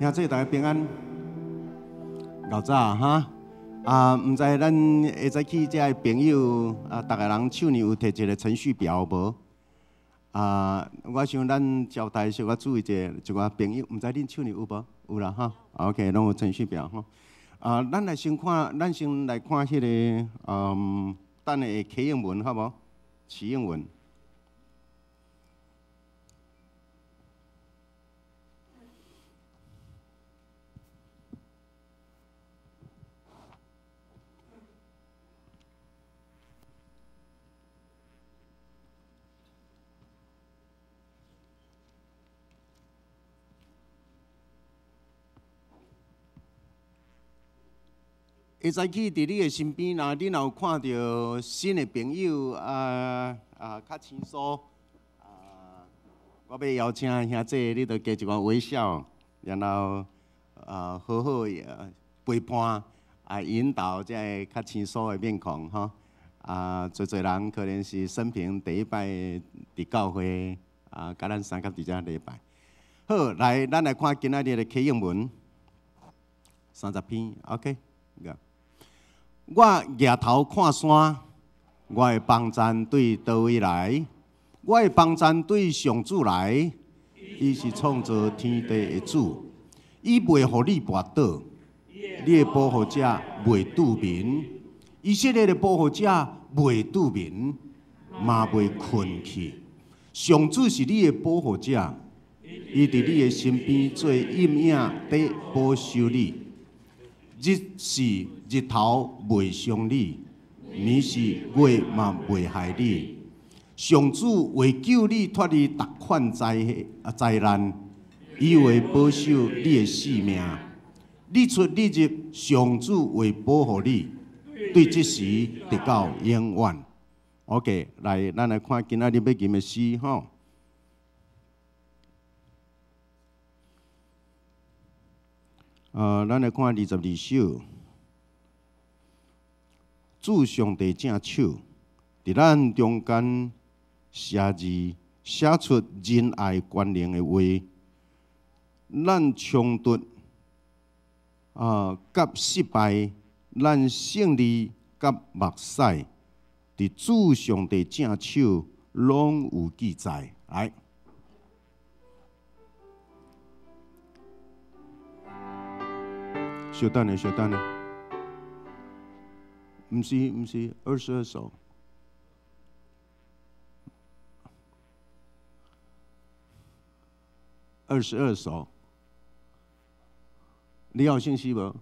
兄弟大家平安，老早哈唔知咱下早起这朋友大家人手里有摕一个程序表无？我想咱交代小可注意一寡朋友，唔知恁手里有无？有啦哈 ，OK， 拢有程序表哈。咱来先看，咱先来看迄个等下启英文好无？启英文。会使去伫你的身边，若你若有看到新的朋友较清楚我要邀请兄弟，你着加一寡微笑，然后好好陪伴引导这个较清楚的面孔吼。侪人可能是生平第一摆伫教会甲咱参加伫遮礼拜。好，来，咱来看今仔日的启英文30篇 ，OK。我举头看山，我的帮赞对叨位来？我的帮赞对上主来，伊是创造天地的主，伊袂互你跋倒，你的保护者袂拄眠，以色列的保护者袂拄眠，嘛袂困去。上主是你的保护者，伊伫你的身边做阴影，伫保守你。日头袂伤你，年是月嘛袂害你。上主为救你脱离逐款灾难，伊会保守你的性命。你出你入，上主会保护你，对这时直到永远。OK， 来，咱来看今仔日要吟的诗吼。咱来看22首。主上帝正手，伫咱中间写字，写出仁爱关联的话。咱冲突甲失败，咱胜利甲目屎，伫主上帝正手拢有记载。来。稍等下，不是22首，22首，你有信息无？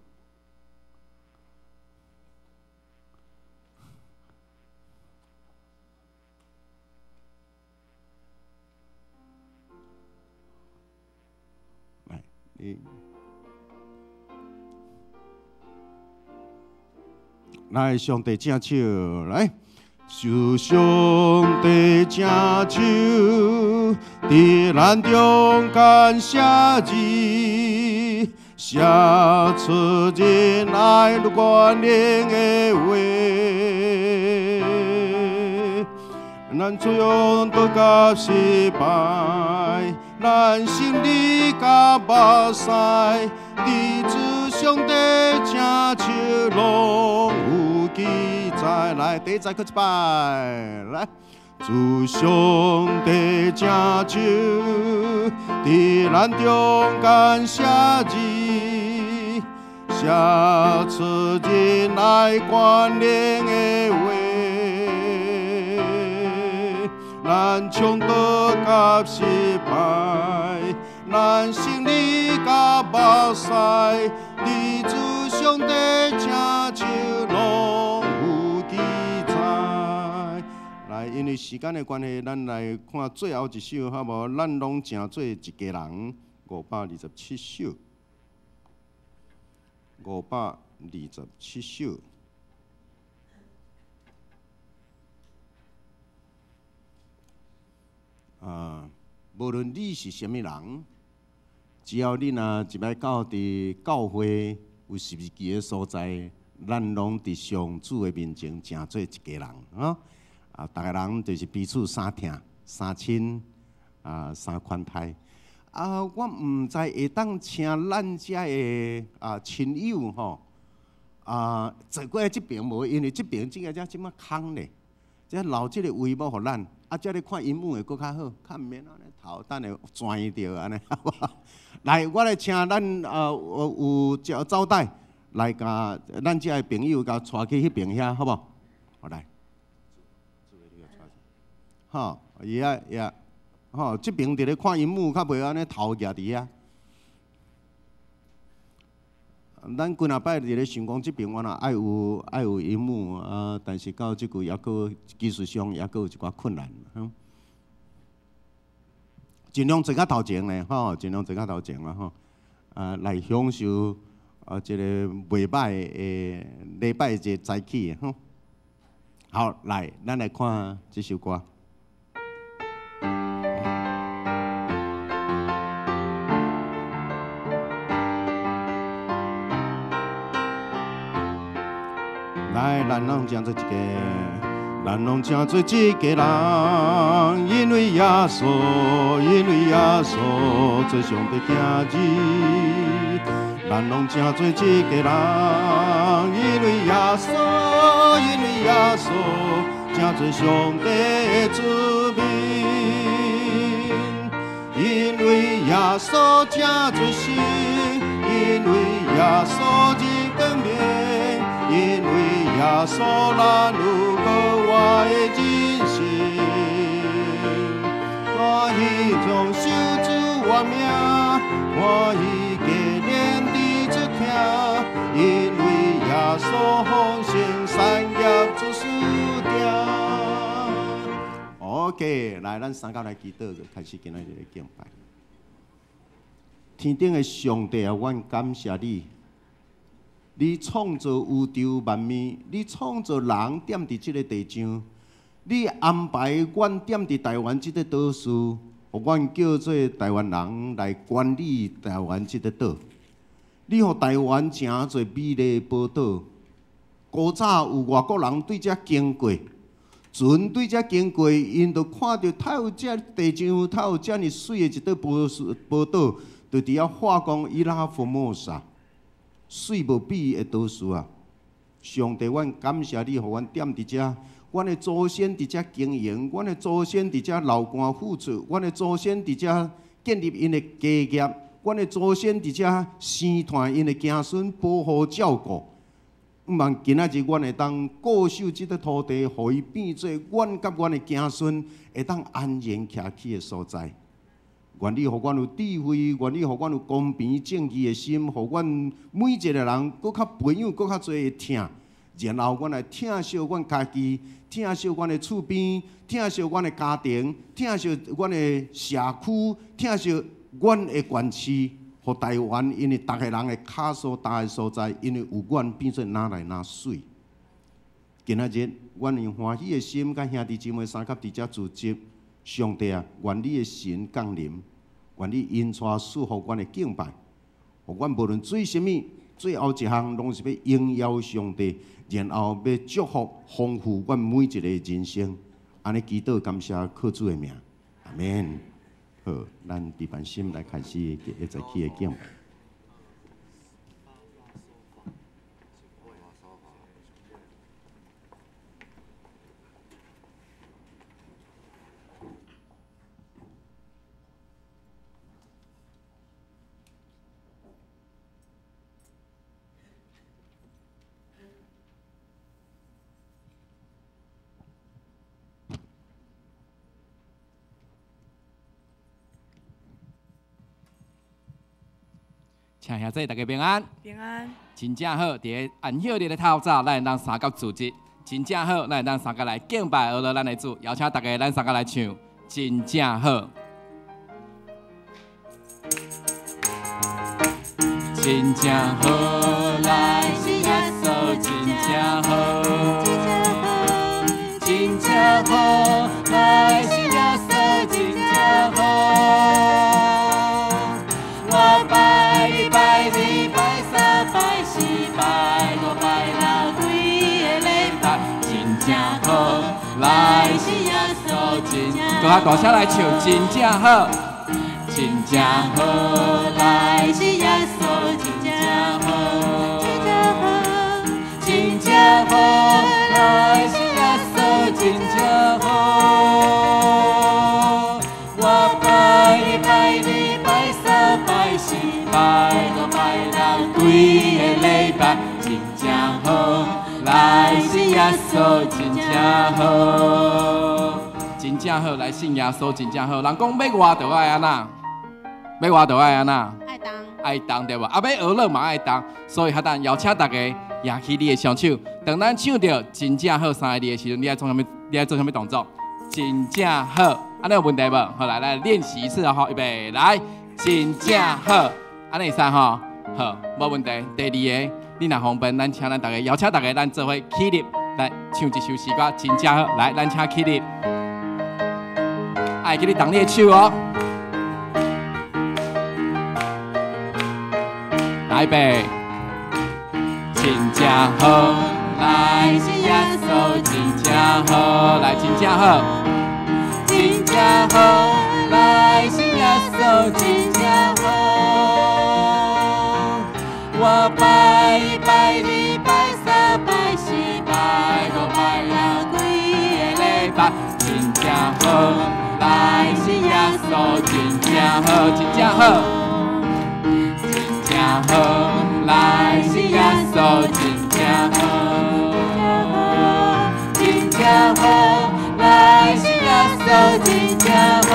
来，你。来，上帝正手，来，是上帝正手，伫咱中间写字，写出仁爱关联的话。咱最后都甲失败，咱胜利甲目屎，伫主上帝正手拢有记载。来，第一再搁一摆，来，主上帝正手，伫咱中间写字，写出仁爱关联的话。咱冲突甲失败，咱胜利甲目屎，伫主上帝正手拢有记载。来，因为时间的关系，咱来看最后一首，好无？咱拢正做一家人，527首，527首。无论你是啥物人，只要你若一摆到伫教会有十字架的所在，咱拢伫上主的面前，正做一家人逐个人就是彼此相疼、相亲、相款待。我毋知会当请咱遮的亲友吼，坐过来即边无，因为即边即个即马空咧，即留即个位要互咱，遮咧看荧幕会搁较好，较毋免安尼头等下转着安尼，好不好？来，我来请咱有招待来甲咱遮的朋友甲带去迄边遐，好无？好来，好，呀。吼，即边伫咧看荧幕，较袂安尼头夹伫遐。咱几若摆伫咧想讲，即边我若爱有荧幕但是到即句抑阁技术上抑阁有一寡困难。尽量坐较头前咧，吼，尽量坐较头前啦，吼。来享受即个袂歹诶礼拜一个早起吼。好，来，咱来看即首歌。来，咱拢唱做一个，咱拢唱做一个人，因为耶稣，做上帝囝子。咱拢唱做一个人，因为耶稣，唱做上帝的子民。因为耶稣正做神，因为耶稣真光明。因为耶稣咱有个活的人生，欢喜将救主活命，欢喜加连地之听，因为耶稣奉献产业做事定。OK， 来，咱三角来祈祷，开始今仔日的敬拜。天顶的上帝啊，阮感谢你。你创造宇宙万物，你创造人踮伫即个地上，你安排阮踮伫台湾即个岛屿，互阮叫做台湾人来管理台湾即个岛。你互台湾诚侪美丽宝岛，古早有外国人对遮经过，船对遮经过，因就看到太有遮地上，太有遮尔水的一岛宝岛，就伫遐画讲伊拉福莫萨。水无比的岛屿啊！上帝，阮感谢你，互阮踮伫遮，阮的祖先伫遮经营，阮的祖先伫遮流汗付出，阮的祖先伫遮建立因的家业，阮的祖先伫遮生团因的子孙，保护照顾。毋茫今仔日，阮会当固守即个土地，互伊变做阮甲阮的子孙会当安然徛起的所在。愿你互阮有智慧，愿你互阮有公平正义的心，互阮每一个人搁较朋友，搁较侪听，然后阮来疼惜阮家己，疼惜阮的厝边，疼惜阮的家庭，疼惜阮的社区，疼惜阮的县市，互台湾因为逐个人的脚所踏的所在，因为有阮变做哪来哪水。今仔日，阮用欢喜的心，甲兄弟姊妹三甲伫遮组织。上帝啊，愿你的神降临，愿你因带赐予阮的敬拜，互阮无论做甚物，最后一项拢是要荣耀上帝，然后要祝福丰富阮每一个人生。安尼祈祷感谢靠主的名，阿免。好，咱伫办心来开始一早起的敬拜。请兄弟大家平安，平安，真正好。伫个按晓日的透早，咱当三角组织，真正好。咱当三角来敬拜，学了咱的主，邀请大家咱三角来唱，真正好。真正好，来是耶稣，真正好，真正好，来是耶稣，真正好。我拜你拜你拜三拜四拜五拜六几个礼拜，真正好，来是耶稣真正好。搁较大声来唱，真正好，真正好，来是耶稣真正好，真正好，来是耶稣真正好。我拜你拜你拜三拜四拜五拜六，规个礼拜真正好，来信耶稣真正好。真正好，来信耶稣真正好。人讲要活就爱安那，要活就爱安那，爱动对无？啊，要学乐嘛爱动，所以哈咱邀请大家举起你的双手，当咱唱到真正好三个字的时阵，你爱做什么动作？真正好，安尼有问题无？好，来练习一次啊！好，预备来，真正好，安尼会使吼？好，无问题。第二个，你若方便，咱请咱大家邀请大家，咱做伙起立来唱一首诗歌，真正好。来，咱请起立。爱给你动你的手哦。来预备，真正好，来是耶稣真正好，来真正好，真正好，来是耶稣真正好。我拜一拜你拜三拜四拜五拜六，几个礼拜真正好。来是耶稣真正好，真正好，真正好。来是耶稣真正好，真正好。来是耶稣真正好。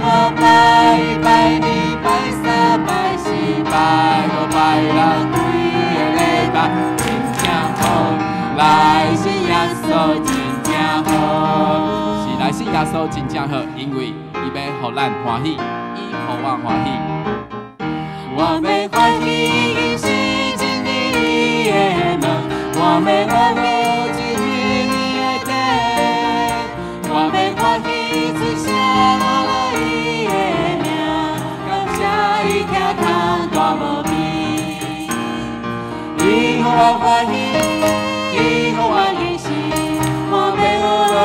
我拜一拜你拜三拜四拜五拜六，几个礼拜真正好。来是耶稣真正好，是来是耶稣真正好，因为伊要互咱欢喜，伊互我欢喜。我要欢喜，因是真理的门；我要欢喜，真理的地；我要欢喜，只想我了伊的名，感谢伊听通大无边，伊互我欢喜，伊互我欢喜。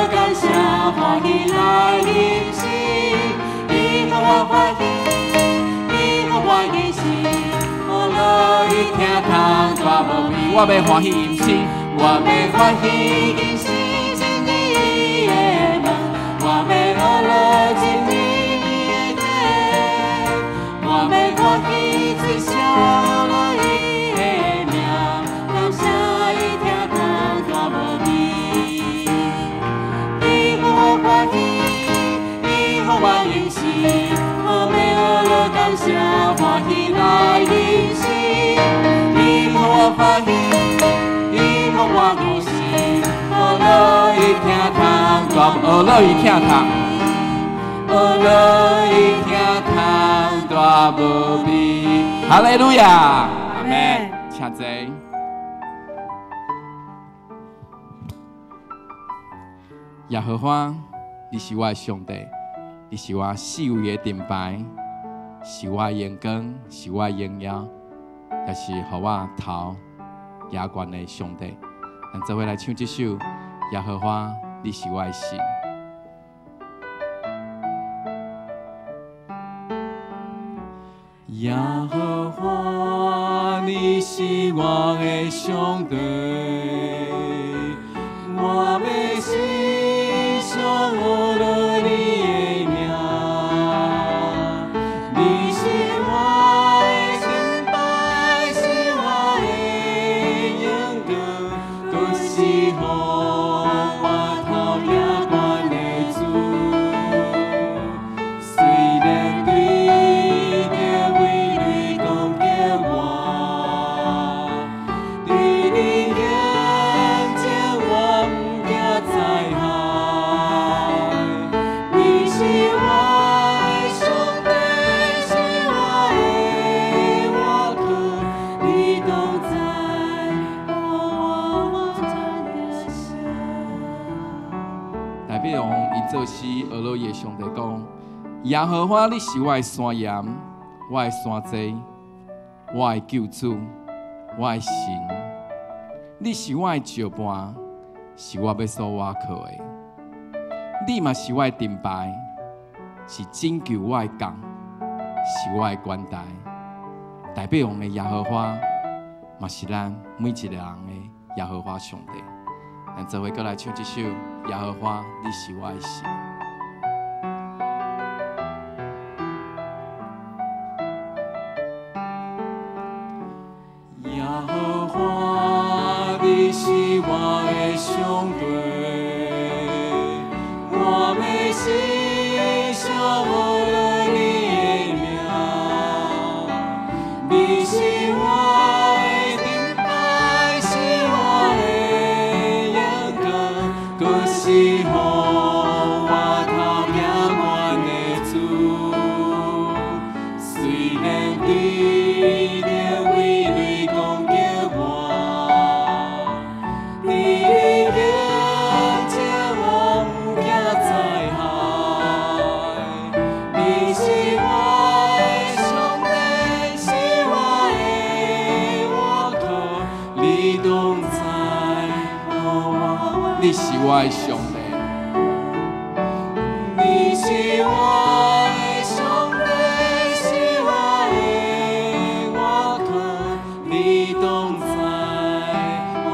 感谢欢喜来迎时，伊互我欢喜，伊互我欢喜，我乐意听通大无边。我要欢喜迎时，我要欢喜迎时，真理的门，我要乐真理的地，我要欢喜最少乐伊的名，感谢伊听通大无边。我欢喜，伊互我迎时，我要乐感谢欢喜来迎时，伊互我欢喜，伊互我迎时，我乐意听通大，我乐意听通，我乐意听通大无边。哈利路亚，阿门。请坐。耶和华，你是我的上帝，你是我四围的盾牌，是我的眼光，是我的荣耀，也是予我头仰观的上帝。咱做伙来唱这首《耶和华，你是我的神》。耶和华，你是我的上帝，我要时常学了你的名。你是我的敬拜，是我的荣光，都是予我头仰观的主。虽然对着畏惧攻击我，对你眼睛我不惊灾害。你是我的上帝，是我的依靠，你都在我在的心。代表用伊做诗，俄罗耶上帝讲：耶和华，你是我的山岩，我的山寨，我的救主，我的神。你是我的石磐，是我要所倚靠的。你嘛是我的盾牌，是拯救我的工，是我的关台。代表王的耶和华，嘛是咱每一个人的耶和华上帝。咱做伙过来唱这首《耶和华，你是我的神》。耶和华，你是我的上帝，我要心守护你的名。你是我的顶牌，是我的阳光，更是予我头仰望的主。虽然对着畏雷攻击我，你的眼睛我不惊灾害。你是我的上帝，是我的依靠，你同在，你是我的上帝，你是我的上帝，是我的依靠，你同在，予我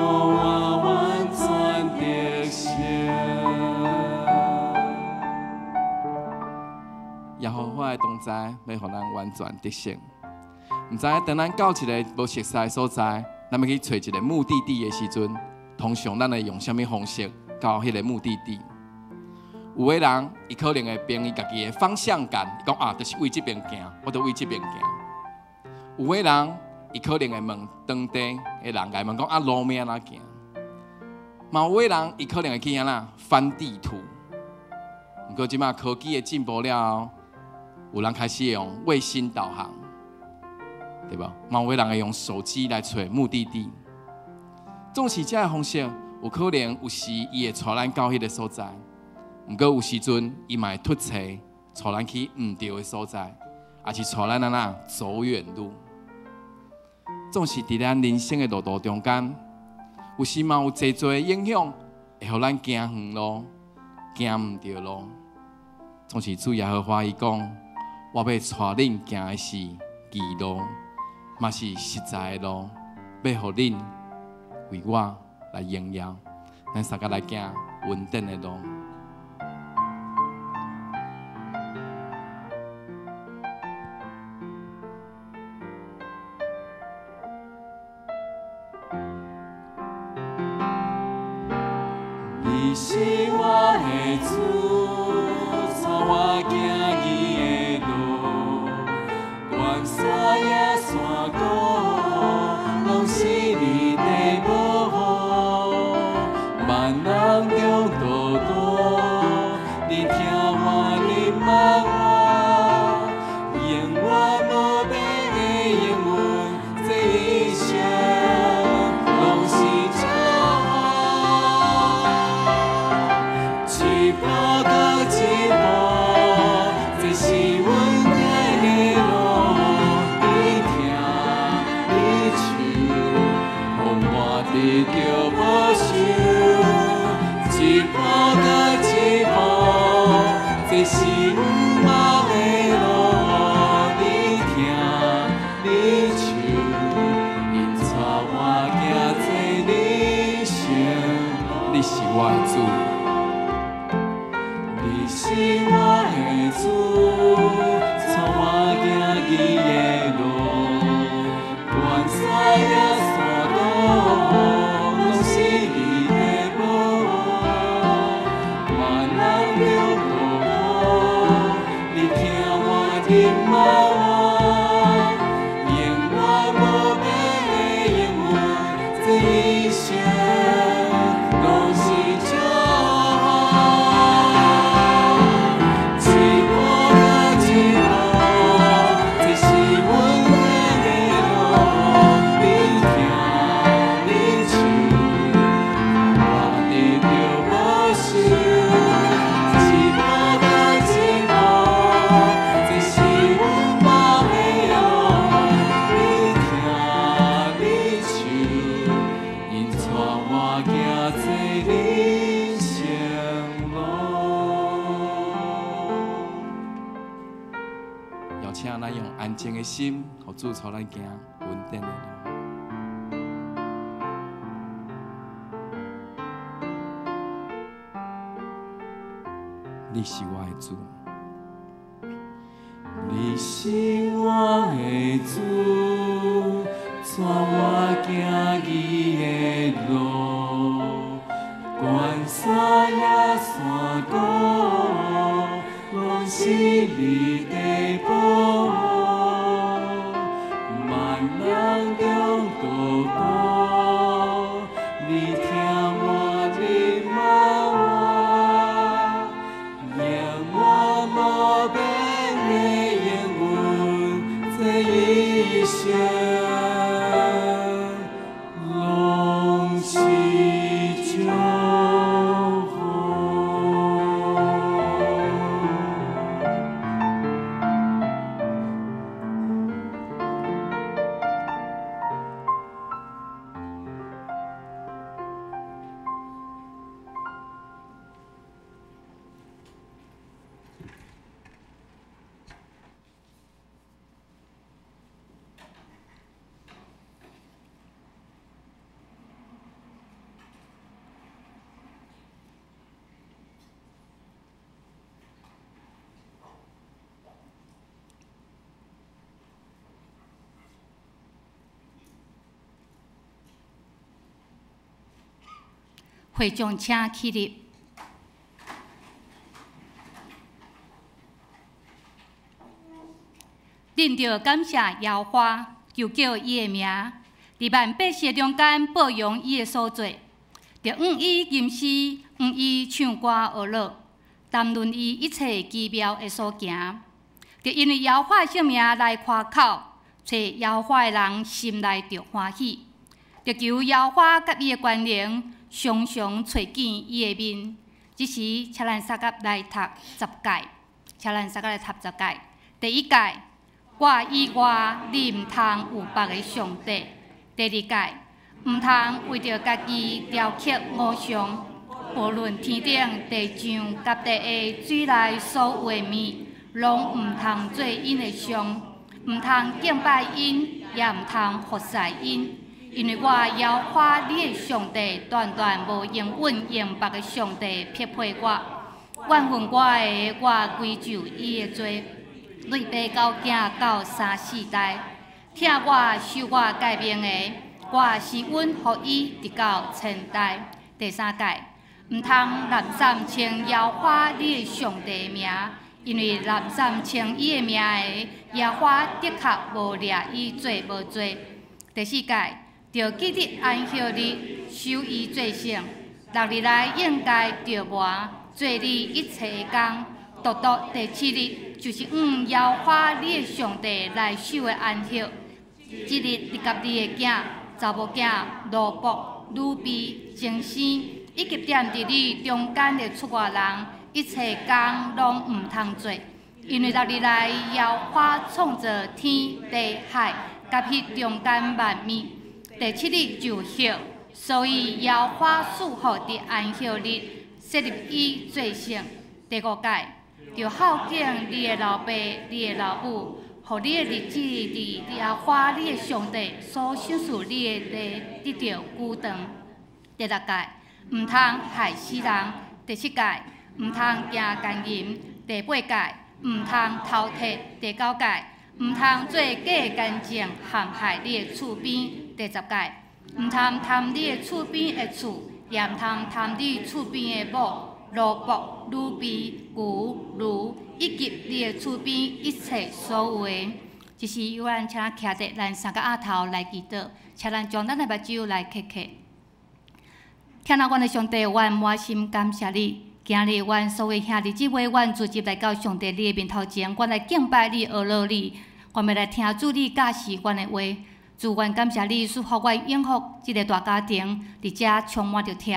完全得胜。耶和华的同在，要予咱完全得胜。毋知当咱到一个无熟悉的所在，咱要去找一个目的地的时阵，通常咱会用什么方式到迄个目的地？有的人，伊可能会凭伊家己的方向感，伊讲啊，就是为这边行，我就为这边行。有的人，伊可能会问当地的人来问讲啊，路面安怎行？嘛有的人，伊可能会去安那翻地图。不过即马科技的进步了后，有人开始用卫星导航，对吧？嘛有的人会用手机来找目的地。总是这个方式，有可能有时伊会带咱到迄个所在。毋过有时阵，伊嘛会突袭，带咱去毋对的所在，也是带咱安那走远路。总是伫咱人生的路途中间，有时嘛有真侪影响，会互咱行远路，行毋对路。总是主耶和华伊讲，我要带恁行的是义路，嘛是实在的路，要互恁为我来荣耀。咱三个来行稳定的路。你是我的主，带我行义的路，关山也山高，拢是你的保护。万人中度过，你听我，你望我，永远无变的永远，这一生拢是这。一步搁一步，这是阮行的路。你听，你唱，予我得着保守。一步搁一步，这是毋茫的路。你听，你唱，因带我行这人生。你是我的主。你是我的主，带我行义的路，关山也山高，拢是你的保护。万人中度过，你听我，你望我，永远无变的永远，这一生拢是这。是就请咱用安静的心，互主带咱行稳定的路。你是我的主，你是我的主，带我行你的路，关山也山高，拢是你的宝，万人中祷告，你听我的祷告。无边的应允，这一生拢是祝福。会众请起立。恁着感谢耶和华，求叫伊的名，伫万百姓中间保养伊的所做，着愿伊吟诗，愿伊唱歌学乐，谈论伊一切奇妙的所行，着因为耶和华的圣名来夸口，找耶和华的人心内着欢喜，着求耶和华甲伊的关联。常常找见伊的面，只是请咱三甲来读10届，请咱三甲来读10届。第1届，我以外你毋通有别个上帝；第2届，毋通为着家己雕刻偶像，无论天顶、地上、甲地的水内所有的物，拢毋通做因的像，毋通敬拜因，也毋通服侍因。因为我耶和华你的上帝，断断无永远用别个上帝匹配我。怨恨我的，我归咎伊的罪，累爬到囝到3、4代。听我受我诫命的，我是允互伊直到10代。第3届，毋通滥散称耶和华你的上帝的名，因为滥散称伊的名的，耶和华的确无掠伊做无罪。第4届。着记得安息日，守伊做圣，6日内应该着活，做你一切的工。独独第7日，就是耶和华你的上帝来守的安息。即日你甲你的囝、查某囝、奴仆、女婢、精生，以及踮伫你中间的出外人，一切工拢毋通做，因为6日内耶和华创造天地海，甲迄中间万物。第7日就歇，所以耶和华赐福伫安息日，设立伊做圣。第5届，着孝敬你的老爸、你的老母，互你的日子伫耶和华你的上帝所赏赐你的地得着久长。第6届，毋通害死人。第7届，毋通行奸淫。第8届，毋通偷窃。第9届，毋通做假干净陷害你的厝边。第10届，毋通贪你的厝边的厝，也毋通贪你厝边的某、奴仆、女婢、牛、驴，以及你的厝边一切所有的。即是有咱请咱徛伫咱三个额头来祈祷，请咱将咱的目睭来闭起。听到阮的上帝，阮满心感谢你。今日阮所有兄弟姊妹，阮聚集来到上帝你的面头前，阮来敬拜你、学乐你，阮要来听主你教示阮的话。主，愿感谢你赐福阮永福这个大家庭，伫遮充满着疼。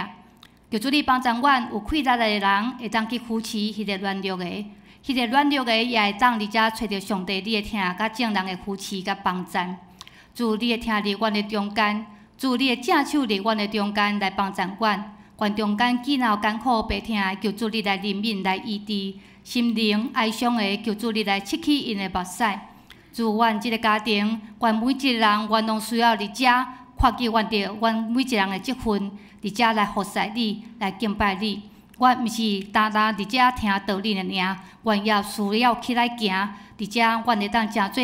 求主你帮助阮有气力的人，会当去扶持迄个软弱的，迄个软弱的也会当伫遮找着上帝你的疼，甲正人的扶持甲帮助。主，你的疼伫阮的中间，主，你的正手伫阮的中间来帮助阮。阮中间既然有艰苦白疼，求主你来怜悯来医治，心灵哀伤的求主你来拭去因的目屎。祝阮即个家庭，阮每一个人，阮拢需要伫遮看见阮着阮每一个人的积分，伫遮来服侍你，来敬拜你。阮毋是单单伫遮听道理的尔，阮也需要起来行。伫遮，阮会当诚做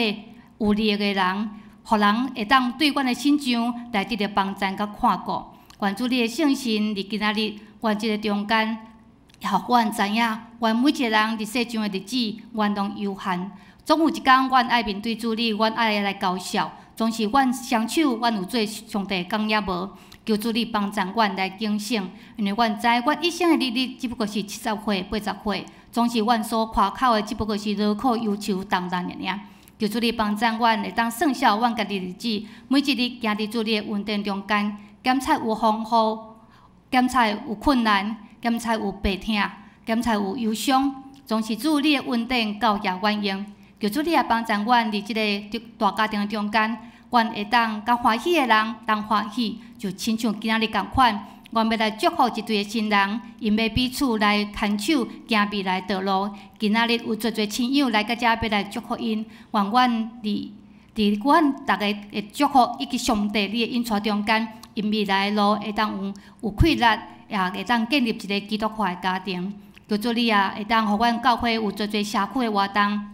有力的人，互人会当对阮的信上来得到帮助甲看顾。愿主你的圣心伫今仔日，阮即个中间，互阮知影，阮每一个人伫世上的日子，阮拢有限。总有一天，阮爱面对主你，阮爱来交笑。总是阮双手，阮有做上帝讲也无，求主你帮助阮来警醒，因为阮知阮一生的日子只不过是70岁、80岁，总是阮所夸口的只不过是劳苦忧愁重担尔。求主你帮助阮，会当算少阮家己日子，每一日行伫主你的运动中间，检测有风雨，检测有困难，检测有病痛，检测有忧伤，总是主你的运动到也愿用。求主你也帮助阮伫即个大家庭中间，阮会当甲欢喜的人当欢喜，就亲像今仔日共款。阮要来祝福一对新人，因要彼此来牵手行未来道路。今仔日有侪侪亲友来到遮，要来祝福因。愿阮伫阮大家的祝福以及上帝你的引带中间，因未来的路会当有快乐，也会当建立一个基督化的家庭。求主你也会当互阮教会有侪侪社区的活动。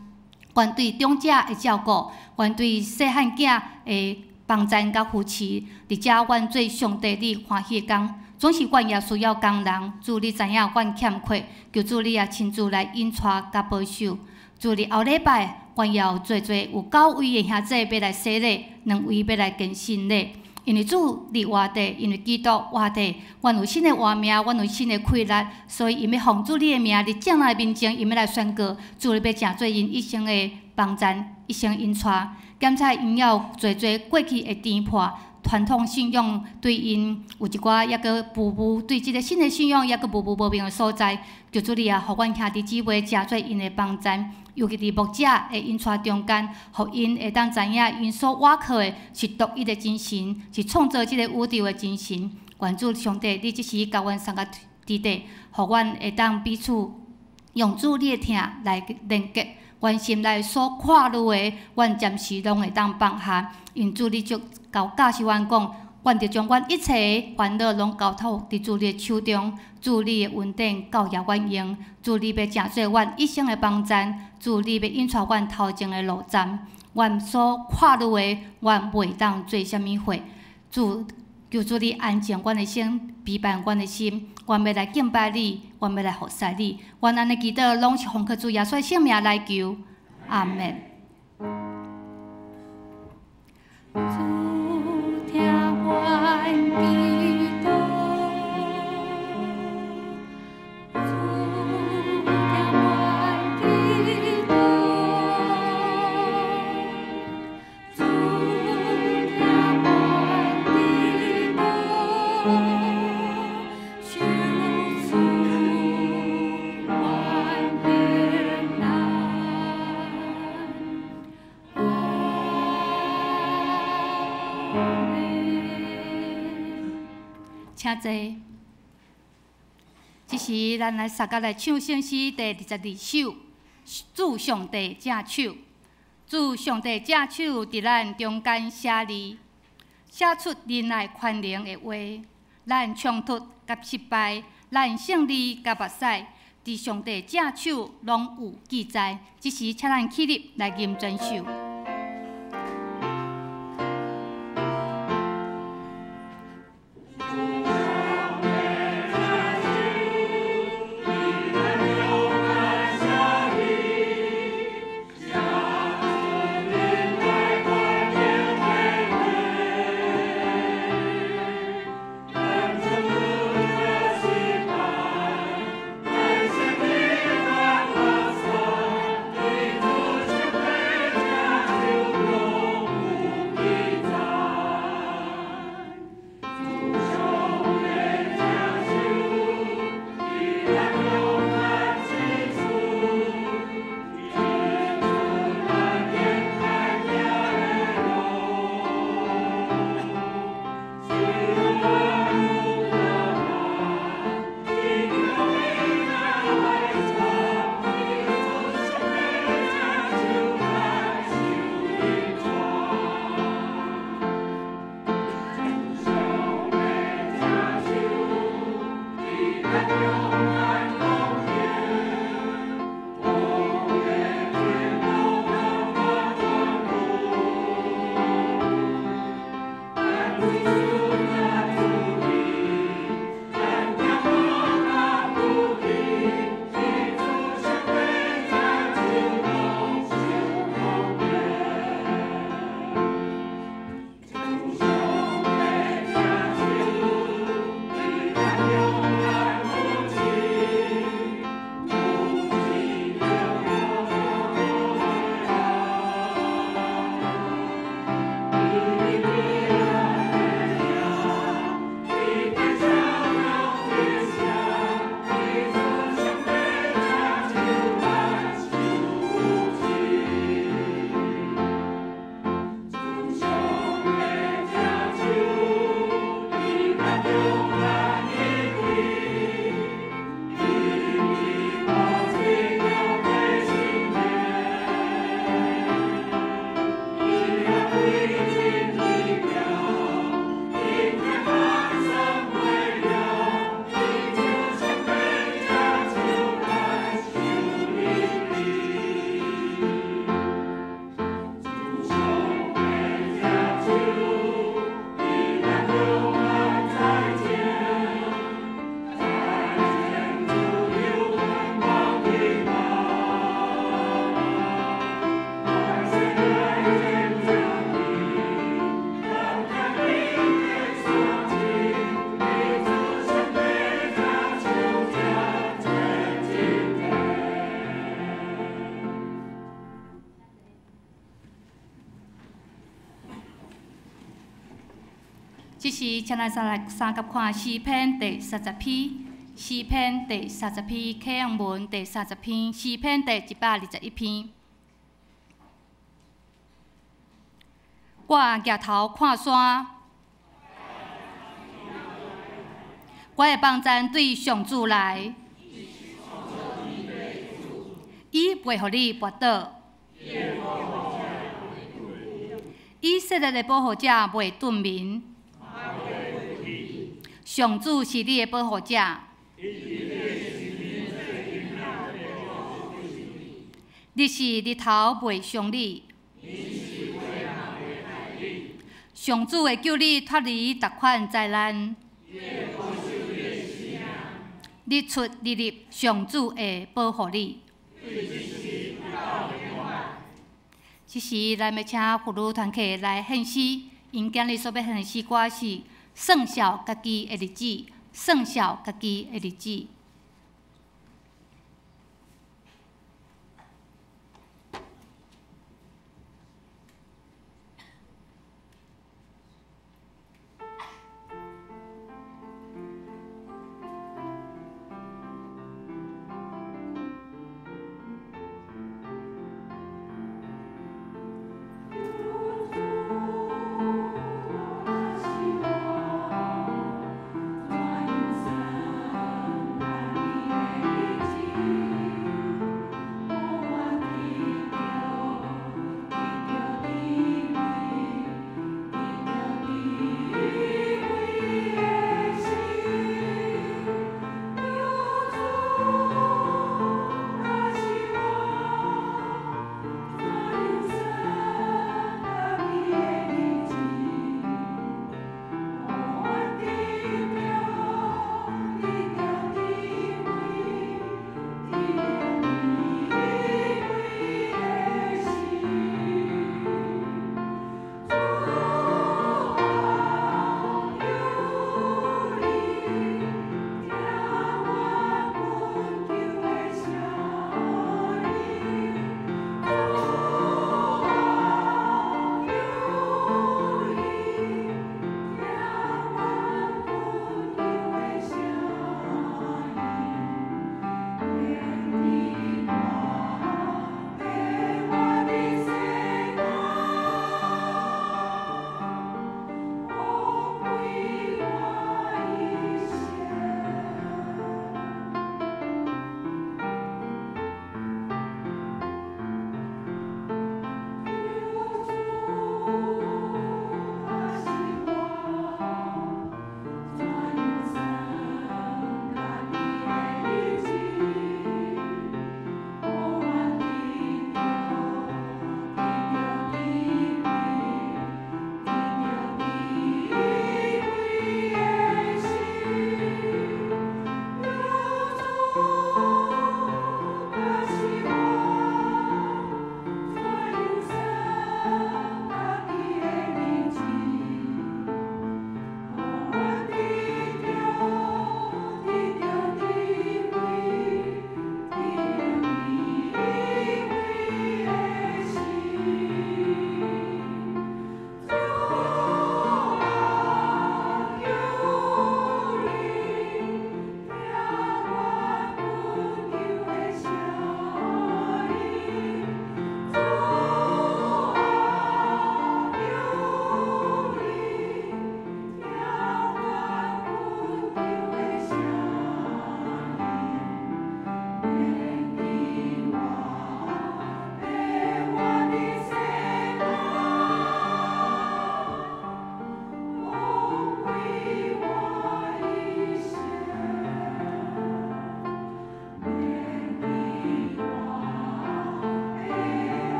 愿对长者的照顾，愿对细汉囝的帮助甲扶持，伫遮愿做上帝你欢喜的工。总是阮也需要工人，主你知影阮欠缺，求主你也亲自来引带甲保守。主你后礼拜，阮也有侪侪有9位的兄弟要来洗礼，2位要来更新礼。因为主伫活地，因为基督活地，阮有新的活命，阮有新的快乐，所以因要奉主你的名，伫众人的面前，因要来宣告，主你要成做因一生的帮助，一生引带。检查因有侪侪过去的颠簸，传统信仰对因有一寡抑个步步对即个新的信仰抑个步步无明的所在，求主你也互阮兄弟姊妹成做因的帮助。尤其伫牧者的引带中间，互因会当知影，因所倚靠的是独一的真神，是创造即个宇宙的真神。愿主上帝，你即时甲阮送到伫地，互阮会当彼此用主你的听来连接。阮心内所看入的，阮暂时拢会当放下。因主你就教示阮讲，阮着将阮一切烦恼拢交托伫主你的手中。主你的恩典教也阮用，主你要成做阮一生的帮助，主你要引带阮头前的路站。阮所看入的，阮袂当做啥物货。主求主你安静阮的心，陪伴阮的心。阮要来敬拜你，阮要来服侍你。阮安尼祈祷，拢是奉靠主耶稣的圣名来求，阿门。主听阮祈祷，主听阮祈祷，主听阮祈祷。请坐。这时，咱来大家来唱圣诗第22首《主上帝正手》。主上帝正手伫咱中间写字，写出仁爱宽容的话。咱冲突甲失败，咱胜利甲目屎，伫上帝正手拢有记载。这时，请咱起立来吟全首。即时，请咱三甲看诗篇第30篇，诗篇第30篇，启用文第30篇，诗篇第121篇。我举头看山，我的帮助对上主来，伊袂互你跌倒，以色列的保护者袂遁面。上主是你的保护者，你是日头袂伤你，上主会救你脱离逐款灾难，日出日入，上主会保护你。这时，咱要请妇女团体来献诗，因今日所要献的诗歌是算数家己的日子，算数家己的日子。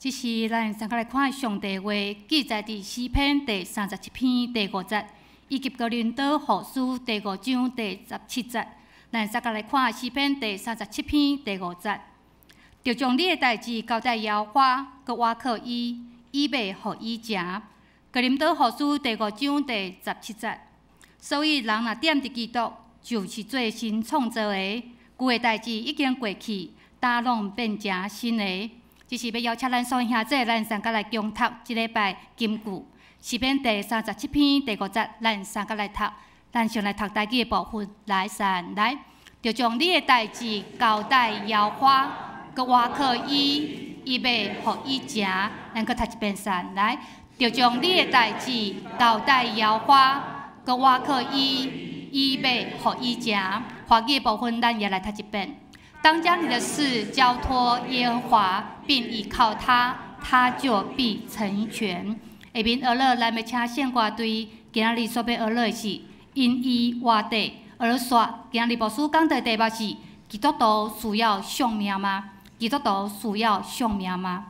这是咱先来看上帝话，记载伫诗篇第37篇第5节，以及哥林多后书第5章第17节。咱先来看诗篇第37篇第5节，就将你的代志交代耶和华，佮倚靠伊，预备互伊食。格林多后书第5章第17节。所以人若踮伫基督，就是做新创造的，旧的代志已经过去，大拢变成新的。这是要邀请咱所有兄弟，咱三甲来共读即礼拜金句，诗篇第37篇第5节，咱三甲来读。咱先来读台语的部分，来三来，就将你的代志交代耶和华，佮我可以预备互伊食。咱佮读一遍三来，就将你的代志交代耶和华，佮我可以预备互伊食。华语的部分，咱也来读一遍。当将你的事交托耶和华，并倚靠他，他就必成全。下面学乐，咱要请献歌队，今仔日所要学乐的是因伊活地。学乐说，今仔日牧师讲的题目是：基督徒需要丧命吗？基督徒需要丧命吗？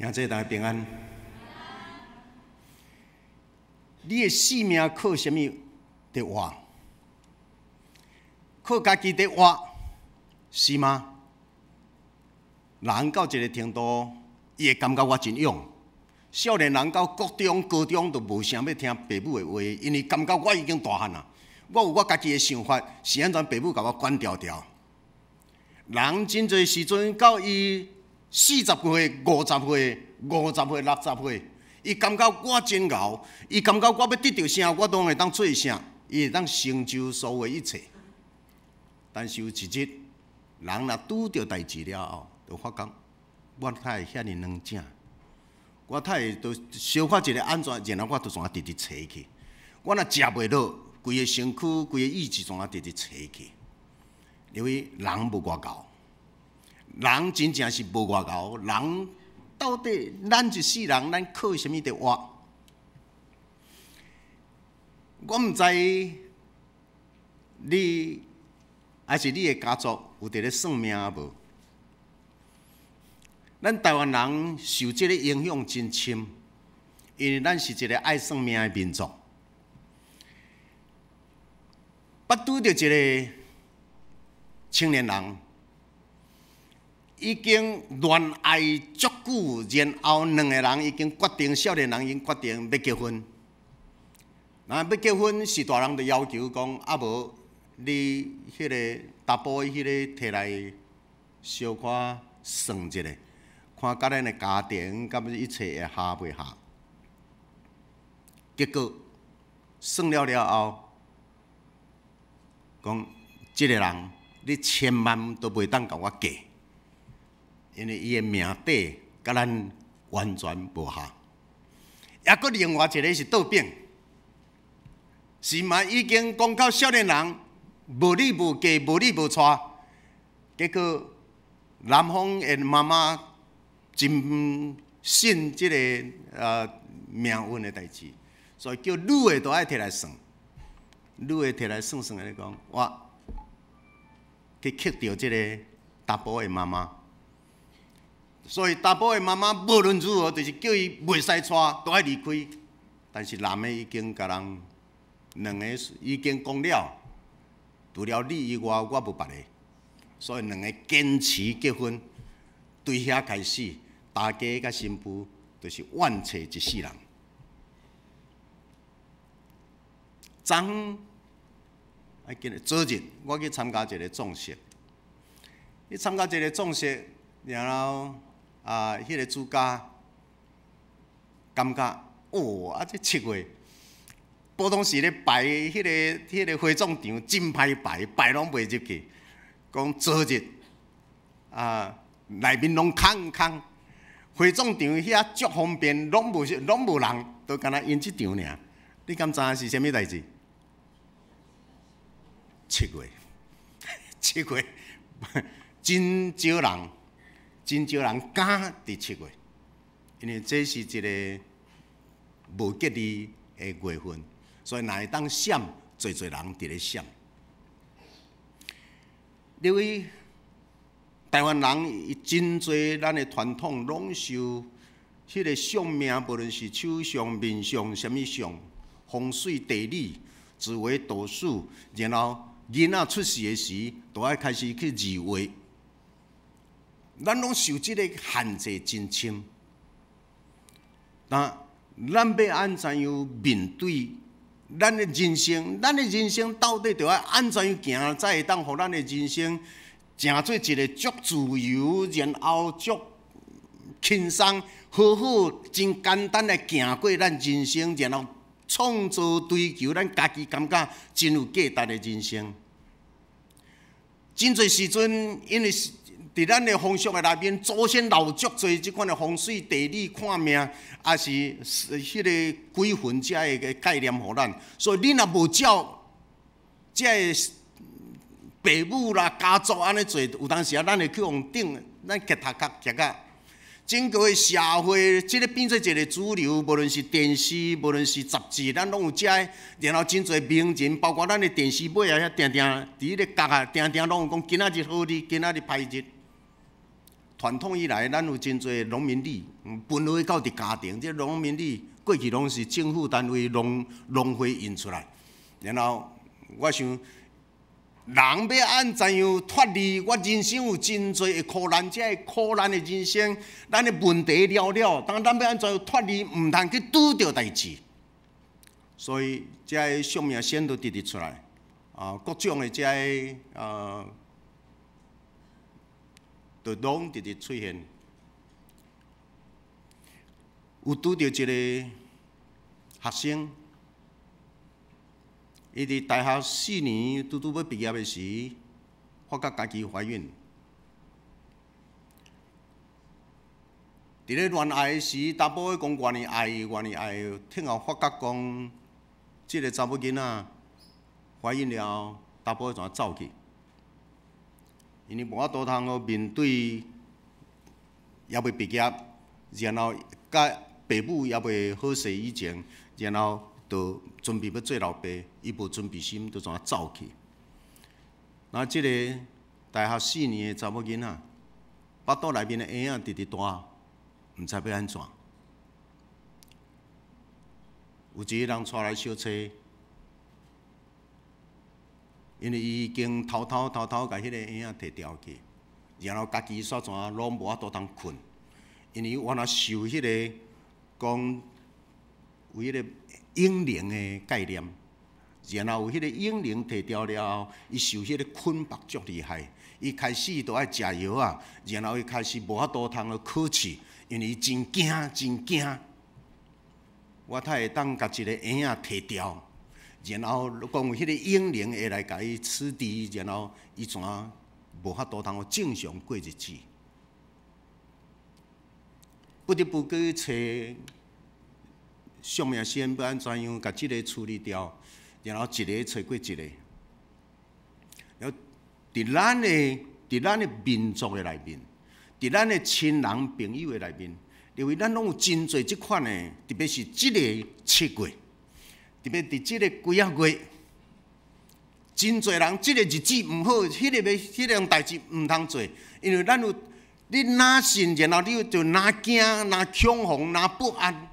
兄弟大家平安。你的性命靠什么在活？靠家己在活，是吗？人到一个程度，伊会感觉我真勇。少年人到国中、高中都无啥要听父母的话，因为感觉我已经大汉啦。我有我家己的想法，是安怎父母甲我管条条。人真侪时阵到伊40岁、50岁、50岁、60岁，伊感觉我真牛，伊感觉我要得到啥，我都会当做啥，伊会当成就所有一切。但是有一日，人若拄到代志了后，就发觉我太会遐尼软正，我太会都小可一个安全，然后我就怎啊直直坐去。我若食袂落，规个身躯、规个意志怎啊直直坐去。因为人无外交，人真正是无外交。人到底咱一世人，咱靠什么在活？我毋知你还是你的家族有伫咧算命无？咱台湾人受这个影响真深，因为咱是一个爱算命的民族。捌拄着一个青年人，已经恋爱足久，然后两个人已经决定，少年人已经决定要结婚。那要结婚是大人就要求讲，啊无你迄个大埔迄个摕来小可算一下，看甲咱的家庭甲一切会合袂合。结果算了后，讲即个人。你千万都袂当甲我嫁，因为伊的命底甲咱完全无合。抑搁另外一个是倒饼，是嘛？已经讲到少年人无你无嫁，无你无娶，结果男方的妈妈真信即个命运的代志，所以叫女的都爱摕来算，女的摕来算算来讲，我。去克到即个大埔的妈妈，所以大埔的妈妈无论如何，就是叫伊袂使娶，都爱离开。但是男的已经甲人两个已经讲了，除了你以外，我无别个。所以两个坚持结婚，对遐开始，大家甲新妇就是怨气一世人。昨昨日我去参加一个葬式，去参加一个葬式，然后迄个主家感觉哦，这7月，普通时咧排迄个火葬场真歹排拢袂入去。讲昨日内面拢空，火葬场遐足方便，拢无人，都干那因即场尔。你敢知影是啥物代志？7月，真少人敢伫7月，因为这是一个无吉利的月份，所以若会当闪，侪人伫咧闪。因为台湾人真侪咱的传统拢受迄个相命，无论是手相、面相、什物相、风水、地理、紫微斗数，然后。囡仔出世的时，就爱开始去字画。咱拢受即个限制真深。那咱要安怎样面对咱的人生？咱的人生到底着爱安怎样行，才会当互咱的人生成做一个足自由，然后足轻松、好好、真简单来行过咱人生，然后创造、追求咱家己感觉真有价值的人生。真侪时阵，因为伫咱的风俗的内面，祖先留足侪即款的风水地理看命，也是迄个鬼魂遮个概念互咱。所以你若无照遮个父母啦、家族安尼做，有当时咱会去往顶，咱脚头壳脚啊。整个的社会，即个变做一个主流，无论是电视，无论是杂志，咱拢有遮。然后真侪名人，包括咱的电视尾啊，遐定定伫迄个角啊，定定拢有讲今仔日好日，今仔日歹日。传统以来，咱有真侪农民里，分配到伫家庭，这农民里过去拢是政府单位农会印出来。然后我想，人要安怎样脱离？我人生有真侪的苦难，这苦难的人生，咱的问题了了，当咱要安怎样脱离，毋通去拄着代志。所以，这个上面先都直直出来，各种的这个就拢直直出现。有拄着一个学生。伊伫大学4年拄要毕业的时，发觉家己怀孕。伫咧恋爱的时，查甫讲愿意爱，愿意爱，听后发觉讲，即个查某囡仔怀孕了，查甫怎走去？因为无法度通面对，也未毕业，然后甲爸母也未好势以前，然后。就准备要做老爸，伊无准备心，就怎走去。那即个大学4年的查某囡仔，腹肚内面的婴仔直直大，毋知要安怎。有一个人带来小车，因为伊已经偷偷甲迄个婴仔摕掉去，然后家己煞怎拢无法度通困，因为我若受迄个讲有迄个。婴灵的概念，然后有迄个婴灵摕掉了后，伊受迄个困迫足厉害，伊开始都爱食药啊，然后伊开始无法度通考试，因为伊真惊。我才会当甲一个婴仔摕掉，然后讲有迄个婴灵会来甲伊吃滴，然后伊怎无法度通正常过日子，不得不去找。上面先要安怎样，甲即个处理掉，然后一个找过一个。然后伫咱的民族的内面，伫咱的亲人朋友的内面，因为咱拢有真侪即款的，特别是即个7月，特别伫即个几啊月，真侪人即个日子毋好，迄个代志毋通做，因为咱有你哪信，然后你就哪惊、哪恐慌、哪不安。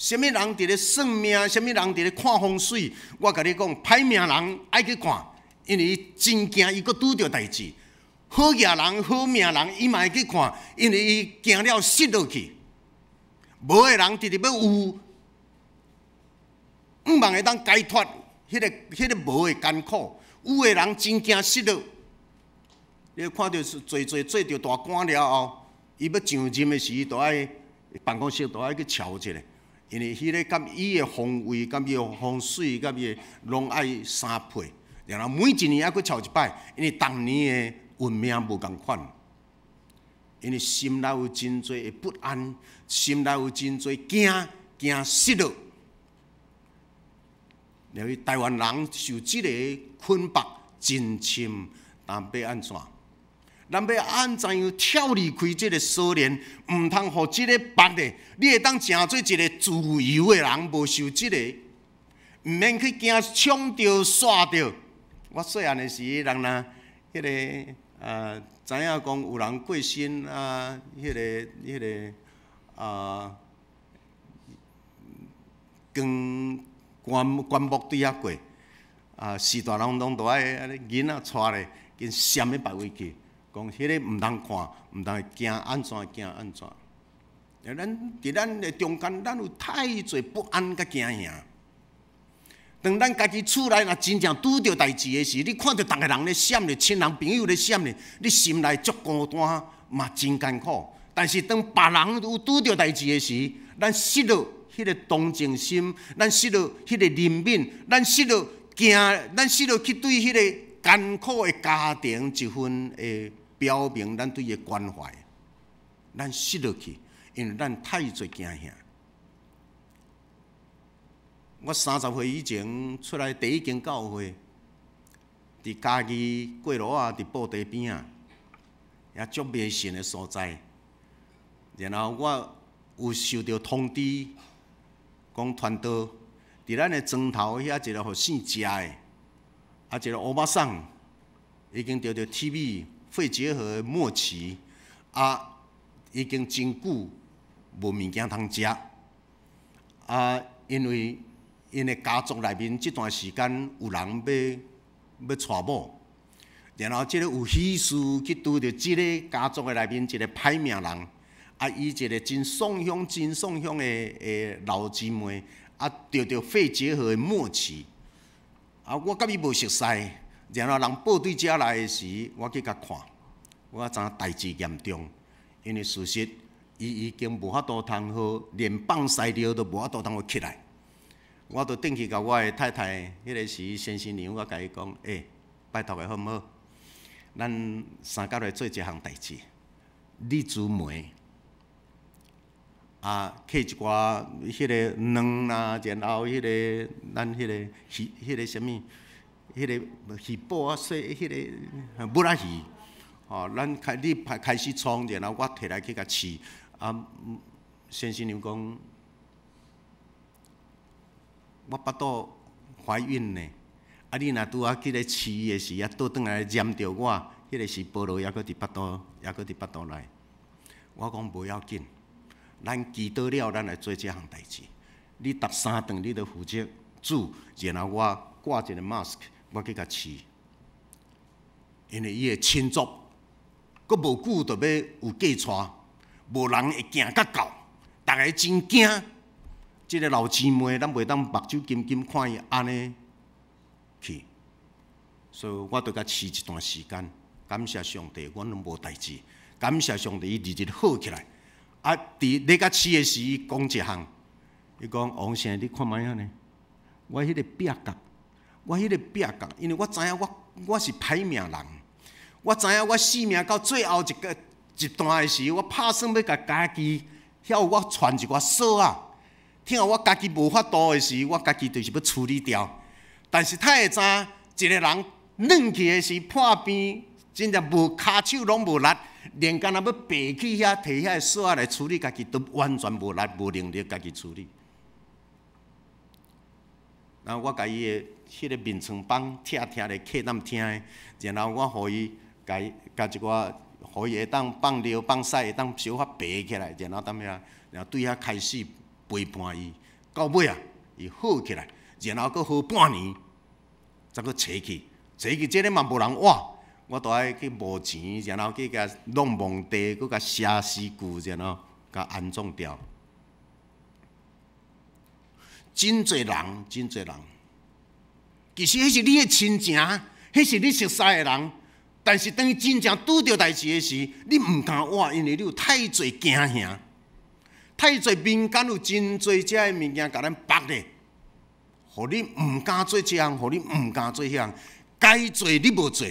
什么人伫咧算命？什么人伫咧看风水？我甲你讲，歹命人爱去看，因为伊真惊，伊阁拄着代志。好业人、好命人，伊嘛会去看，因为伊惊了失落去。无的人直直要有，毋茫会当解脱迄个无的艰苦。有的人真惊失落。你看到做着大官了后，伊要上任的时，都爱办公室都爱去瞧一下。因为迄个甲伊的方位、甲伊的风水、甲伊的拢爱相配，然后每一年还佫瞧一摆，因为当年的运命无共款，因为心内有真侪的不安，心内有真侪惊失落。因为台湾人受即个捆绑真深，但要安怎？咱要安怎样跳离开这个锁链？毋通互即个绑的，你会当成做一个自由的人，无受即个，毋免去惊抢着、刷着。我细汉的时，人若迄个知影讲有人过身啊，迄个棺木对遐过四大人拢都爱囡仔带咧，跟闪喺别位去。讲迄个毋通看，毋通惊安怎。咱伫咱的中间，咱有太侪不安甲惊吓。当咱家己厝内若真正拄着代志的时，你看到逐个人咧闪咧，亲人朋友咧闪咧，你心内足孤单，嘛真艰苦。但是当别人有拄着代志的时，咱失落迄个同情心，咱失落迄个怜悯，咱失落去对迄个艰苦的家庭一份的表明咱对伊的关怀，咱失落去，因为咱太侪惊吓。我30岁以前出来第一间教会，伫嘉义过路啊，伫布袋边啊，也足迷信的所在。然后我有收到通知，讲传道伫咱的庄头遐一个互姓食的，一个欧巴桑已经得到 TB 肺结核末期，已经真久无物件通食，因为因的家族内面这段时间有人要娶某，然后即个有喜事去拄着即个家族的内面一个歹命人，伊一个真送香的老姊妹，得着肺结核的末期，我甲伊无熟悉，然后人报对遮来的时，我去甲看，我知影代志严重，因为事实伊已经无法度通好，连放屎尿都无法度通好起来。我就转去甲我的太太，迄个时先生娘，我甲伊讲，拜托个好毋好？咱三甲来做一项代志，你煮糜，摕一寡迄个卵啦，然后咱迄个什物，迄个鱼脯啊，洗迄个母仔鱼，咱你开始创，然后我摕来去甲试，先生娘讲。我腹肚怀孕呢，你若拄啊去咧饲的时倒转来染着我，迄个是菠萝还搁伫腹肚内。我讲无要紧，咱祈祷了，咱来做这项代志。你逐3顿你都负责煮，然后我挂一个 mask， 我去甲饲。因为伊的亲族，搁无久就要有嫁娶，无人会行甲到，逐个真惊。即个老姊妹，咱袂当目睭金金看伊安尼去，所以我著甲饲一段时间。感谢上帝，我拢无代志。感谢上帝，伊日日好起来。伫甲饲的时，讲一项，伊讲王生，你看卖啊呢？我迄个壁角，因为我知影我是歹命人，我知影我性命到最后一段的时，我拍算要甲家己，遐我传一寡锁啊。听我家己无法度的时，我家己就是要处理掉。但是太会知，一个人软去的时破病，真正无骹手拢无力，连干那要爬去遐摕遐锁来处理家己，都完全无力无能力家己处理。然后我甲伊的迄个面床板拆咧客咱听的，然后我互伊甲一寡，互伊会当放尿放屎，会当小可爬起来，然后然后对遐开始。陪伴伊，到尾伊好起来，然后佫好半年，再佫找去，这个嘛无人挖，我都爱去募钱，然后去甲弄墓地，佫甲写诗句，然后甲安葬掉。真侪人，其实迄是你的亲情，迄是你熟悉的人，但是当伊真正拄着代志的时，你毋敢挖，因为你有太侪惊吓。太侪民间有真侪遮的物件，甲咱绑咧，互你毋敢做这项，互你毋敢做迄项，该做你无做。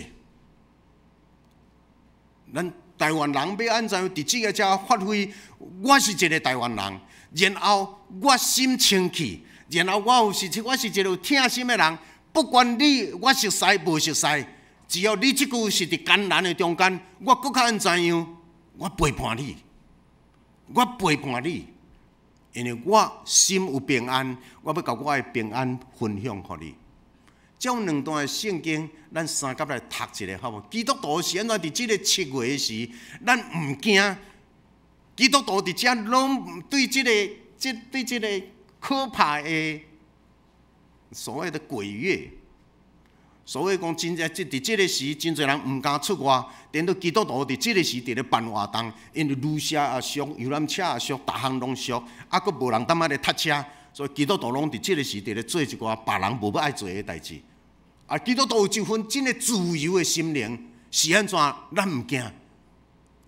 咱台湾人要安怎伫这个遮发挥？我是一个台湾人，然后我心清气，然后我是一个有疼心的人。不管我熟悉无熟悉，只要你即句是伫艰难的中间，我搁较安怎样？我陪伴你。因为我心有平安，我要甲我的平安分享给你。这两段的圣经，咱三甲来读一下，好无？基督徒是安怎伫这个7月时，咱毋惊。基督徒伫遮拢对这个可怕的所谓的鬼月。所谓讲，真正伫这个时，真侪人毋敢出外，连到基督徒伫这个时伫咧办活动，因为路车也俗，游览车也俗，逐项拢俗，佫无人当咧塞车，所以基督徒拢伫这个时伫咧做一寡别人无要爱做的代志。基督徒有一份真个自由的心灵，是安怎？咱毋惊。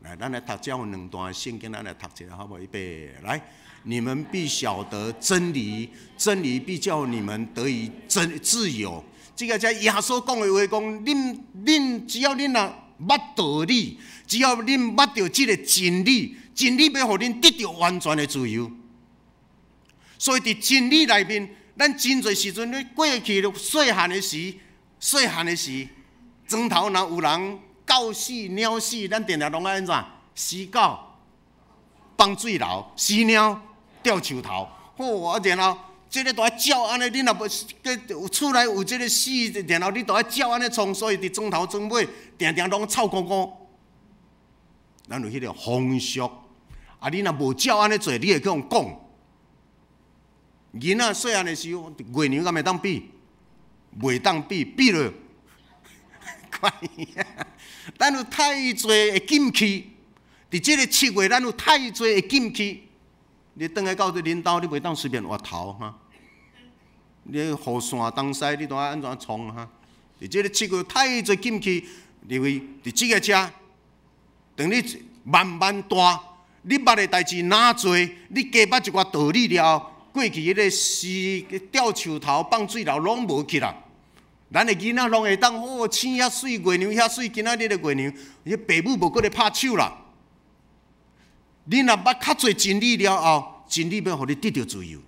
来，咱来读这两段圣经，咱来读一下，好无？预备，来。你们必晓得真理，真理必叫你们得以自由。这个在耶稣讲的话，讲恁只要恁啊捌道理，只要恁捌到这个真理，真理要互恁得到完全的自由。所以伫真理内面，咱真侪时阵咧过去细汉的时，庄头若有人狗死、鸟死，咱定定拢爱安怎？死狗放水流，死鸟吊树头。好，然后。这个都要叫安尼，你若无厝内有这个死，然后你都要叫安尼创，所以伫庄头庄尾定定拢臭咕咕。咱有迄个风俗，啊，你若无照安尼做，你会去互讲。囡仔细汉的时候，月娘敢会当比？袂当比，比了，看伊啊！咱有太侪的禁忌，伫即个7月，咱有太侪的禁忌。你倒来到恁兜，你袂当随便挖头哈。你雨伞东西，你都要安怎创哈？伫即个7月太侪禁忌，因为伫即个遮，等你慢慢大，你捌的代志哪做，你加捌一寡道理了。过去迄个是吊树头、放水流拢无去啦。咱的囡仔拢会当哦，青遐水，月娘遐水，今仔日的月娘，迄爸母无搁咧拍手啦。你若捌较侪真理了后，真理要互你得到自由。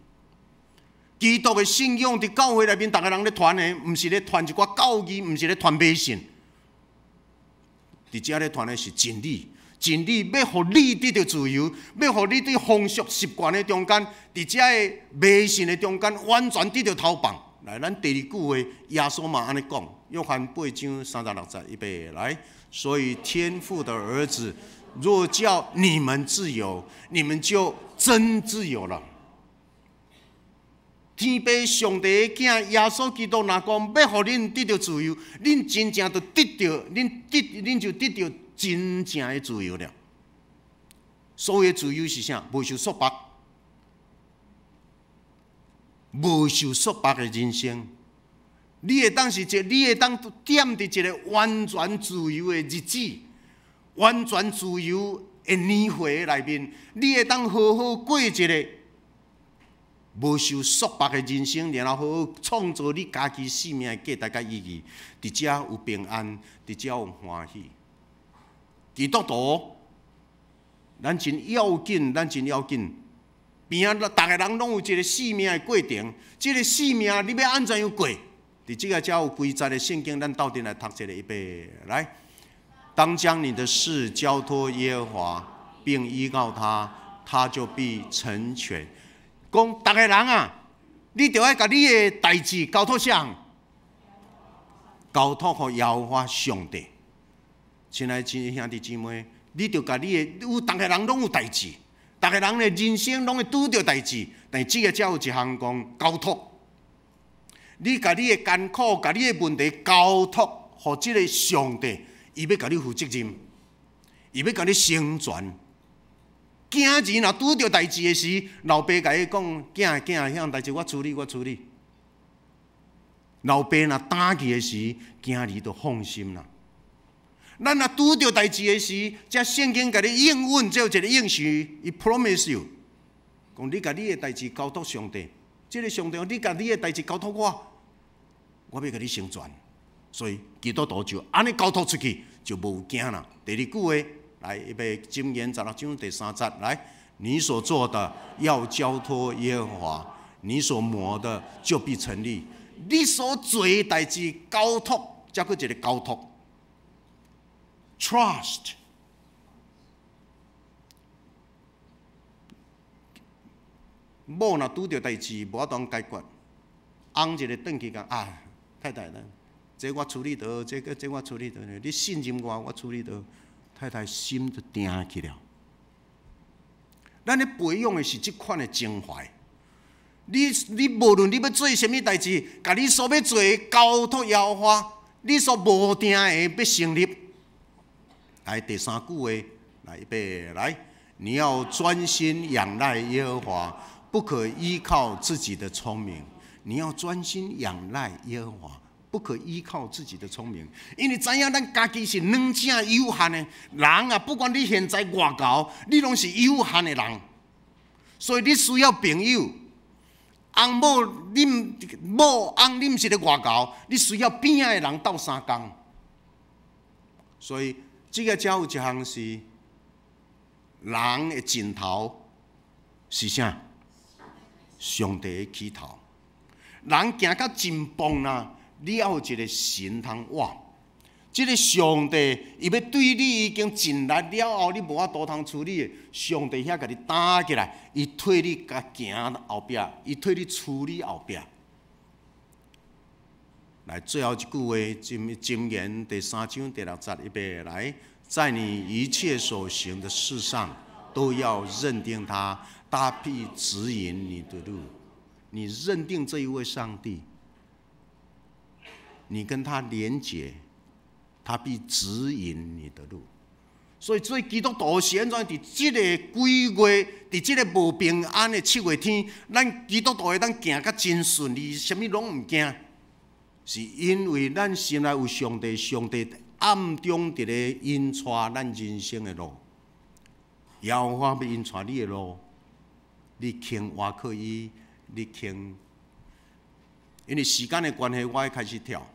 基督的信仰伫教会内面，逐个人咧传的，毋是咧传一寡教义，毋是咧传迷信。伫遮咧传的是真理。真理要互你得到自由，要互你对风俗习惯的中间，伫遮的迷信的中间，完全得到投放。来，咱第2句话，耶稣嘛安尼讲，约翰8章36节，预备来。所以天父的儿子，若叫你们自由，你们就真自由了。天父上帝的囝耶稣基督若讲要互恁得到自由，恁真正就得到，恁就得到。真正的自由了，所谓自由是啥？无受束缚，无受束缚的人生。你会当是你会当踮伫一个完全自由的日子，完全自由的年岁内面，你会当好好过一个无受束缚的人生，然后好好创造你家己生命的价值甲意义。伫遮有平安，伫遮有欢喜。基督徒，咱真要紧，咱真要紧。边啊，逐个人拢有一个生命的过程，这个生命你要安怎样过？伫这个才有规则的圣经，咱斗阵来读一个预备来。当将你的事交托耶和华，并依靠他，他就必成全。讲逐个人啊，你着要甲你的代志交托谁？交托给耶和华上帝。亲爱的兄弟姊妹，你着甲你的有逐个人拢有代志，逐个人的人生拢会拄着代志，但这个才有一项讲交托。你甲你的艰苦、甲你的问题交托，互这个上帝，伊要甲你负责任，伊要甲你成全。囝儿若拄着代志的时，老爸甲伊讲：囝，迄项代志我处理，我处理。老爸若打去的时，囝儿就放心啦。咱若拄着代志的时，这圣经甲你应允，才有一个应许，伊 promise you， 讲你甲你的代志交托上帝，这个上帝，你甲你的代志交托我，我要甲你成全。所以基督徒就安尼交托出去，就无惊啦。第2句话，来，预备箴言16章第3节，来，你所做的要交托耶和华，你所磨的就必成立。你所做的代志交托，才佫一个交托。Trust， 某若拄着代志，无法度解决，翁一个转去讲啊，太太呢，这我处理得，这我处理得，你信任我，我处理得。太太心就定起了。咱咧培养的是这款的情怀。你无论你要做什么代志，甲你所要做的交托耶和华，你所无定的要成立。来第3句话，来预备来，你要专心仰赖耶和华，不可依靠自己的聪明。你要专心仰赖耶和华，不可依靠自己的聪明。因为知影咱家己是软正有限的人啊，不管你现在外高，你拢是有限的人，所以你需要朋友。翁某你毋是咧外高，你需要边仔的人斗相共。所以这个才有一项是人的尽头是啥？上帝的起头。人行到真崩啦，你要有一个神通活。这个上帝，伊要对你已经尽力了后，你无法度通处理的，上帝遐甲你打起来，伊替你甲行后壁，伊替你处理后壁。来，最后一句话，箴言第3章第6节，预备来。在你一切所行的事上都要认定他，他必指引你的路。你认定这一位上帝，你跟他连结，他必指引你的路。所以做基督徒是安怎？伫这个几月，伫这个无平安的7月天，咱基督徒会当行甲真顺利，什么拢唔惊，是因为咱心内有上帝，上帝暗中伫咧引带咱人生的路。耶和华要引带你的路，你肯瓦可以，你肯。因为时间的关系，我要开始跳。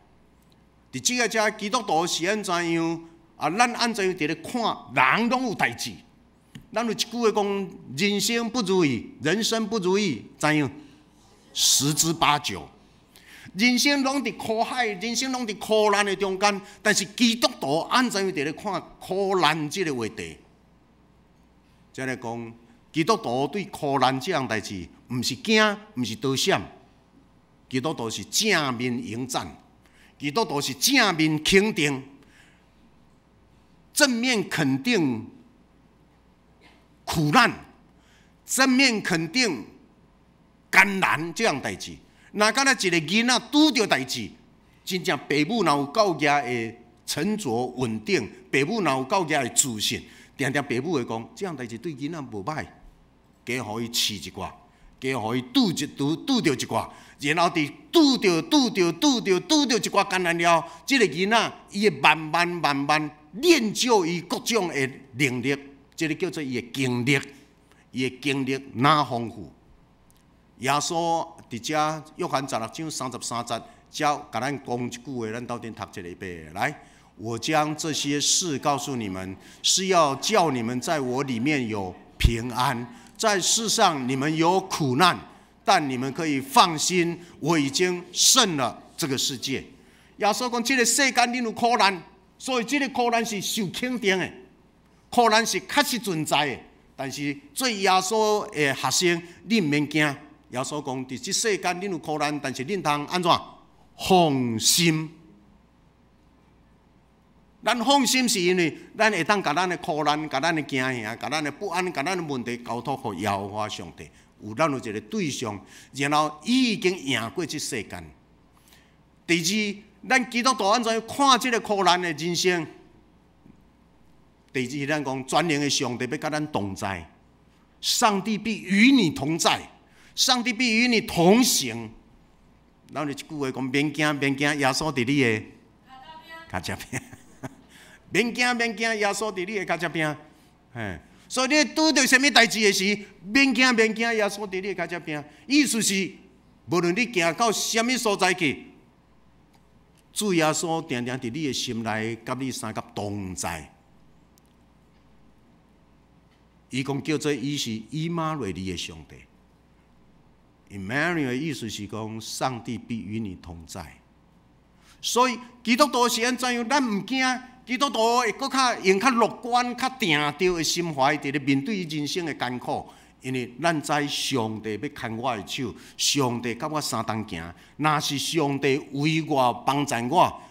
伫这个遮基督徒是安怎样？咱安怎样伫咧看人拢有代志？咱有一句话讲：人生不如意，人生不如意，怎样？10之8九。人生拢伫苦海，人生拢伫苦难的中间。但是基督徒安怎样伫咧看苦难这个话题？即来讲，基督徒对苦难这样代志，毋是惊，毋是躲闪。基督徒是正面迎战，基督徒是正面肯定。正面肯定苦难，正面肯定艰难这样代志。那敢若一个囡仔拄着代志，真正父母若有够额的沉着稳定，父母若有够额的自信，常常父母会讲，这样代志对囡仔无歹，加互伊试一挂，加互伊拄着一挂，然后伫拄着一挂艰难了，这个囡仔伊会慢慢。练就伊各种的能力，这个叫做伊的经历，伊的经历哪丰富。耶稣伫遮约翰16章33节，教甲咱讲一句话，咱斗阵读一个预备来。我将这些事告诉你们，是要叫你们在我里面有平安，在世上你们有苦难，但你们可以放心，我已经胜了这个世界。耶稣讲，这个世间恁有苦难。所以，这个苦难是受肯定的，苦难是确实存在的。但是，做耶稣的学生，你唔免惊。耶稣讲，伫这世间恁有苦难，但是恁通安怎？放心。咱放心是因为咱会当把咱的苦难、把咱的惊吓、把咱的不安、把咱的问题交托给耶和华上帝。咱有一个对象，然后伊已经赢过这世间。第二。咱基督徒安怎样看这个苦难的人生？第二，咱讲全能的上帝要甲咱同在，上帝必与你同在，上帝必与你同行。咱有一句话讲：免惊，免惊，耶稣伫你的脚趾边。免惊，免惊，耶稣伫你的脚趾边。所以你拄到什么代志的时，免惊，免惊，耶稣伫你的脚趾边。意思是，无论你行到什么所在去。主耶稣常常伫你的心内，甲你三甲同在。伊讲叫做伊是以马内利的上帝。Emmanuel 的意思是讲，上帝必与你同在。所以基督徒是安怎样？咱唔惊，基督徒会搁较用较乐观、较定着的心怀，伫咧面对人生的艰苦。因为咱知上帝要牵我的手，上帝甲我相同行。若是上帝为我帮助我，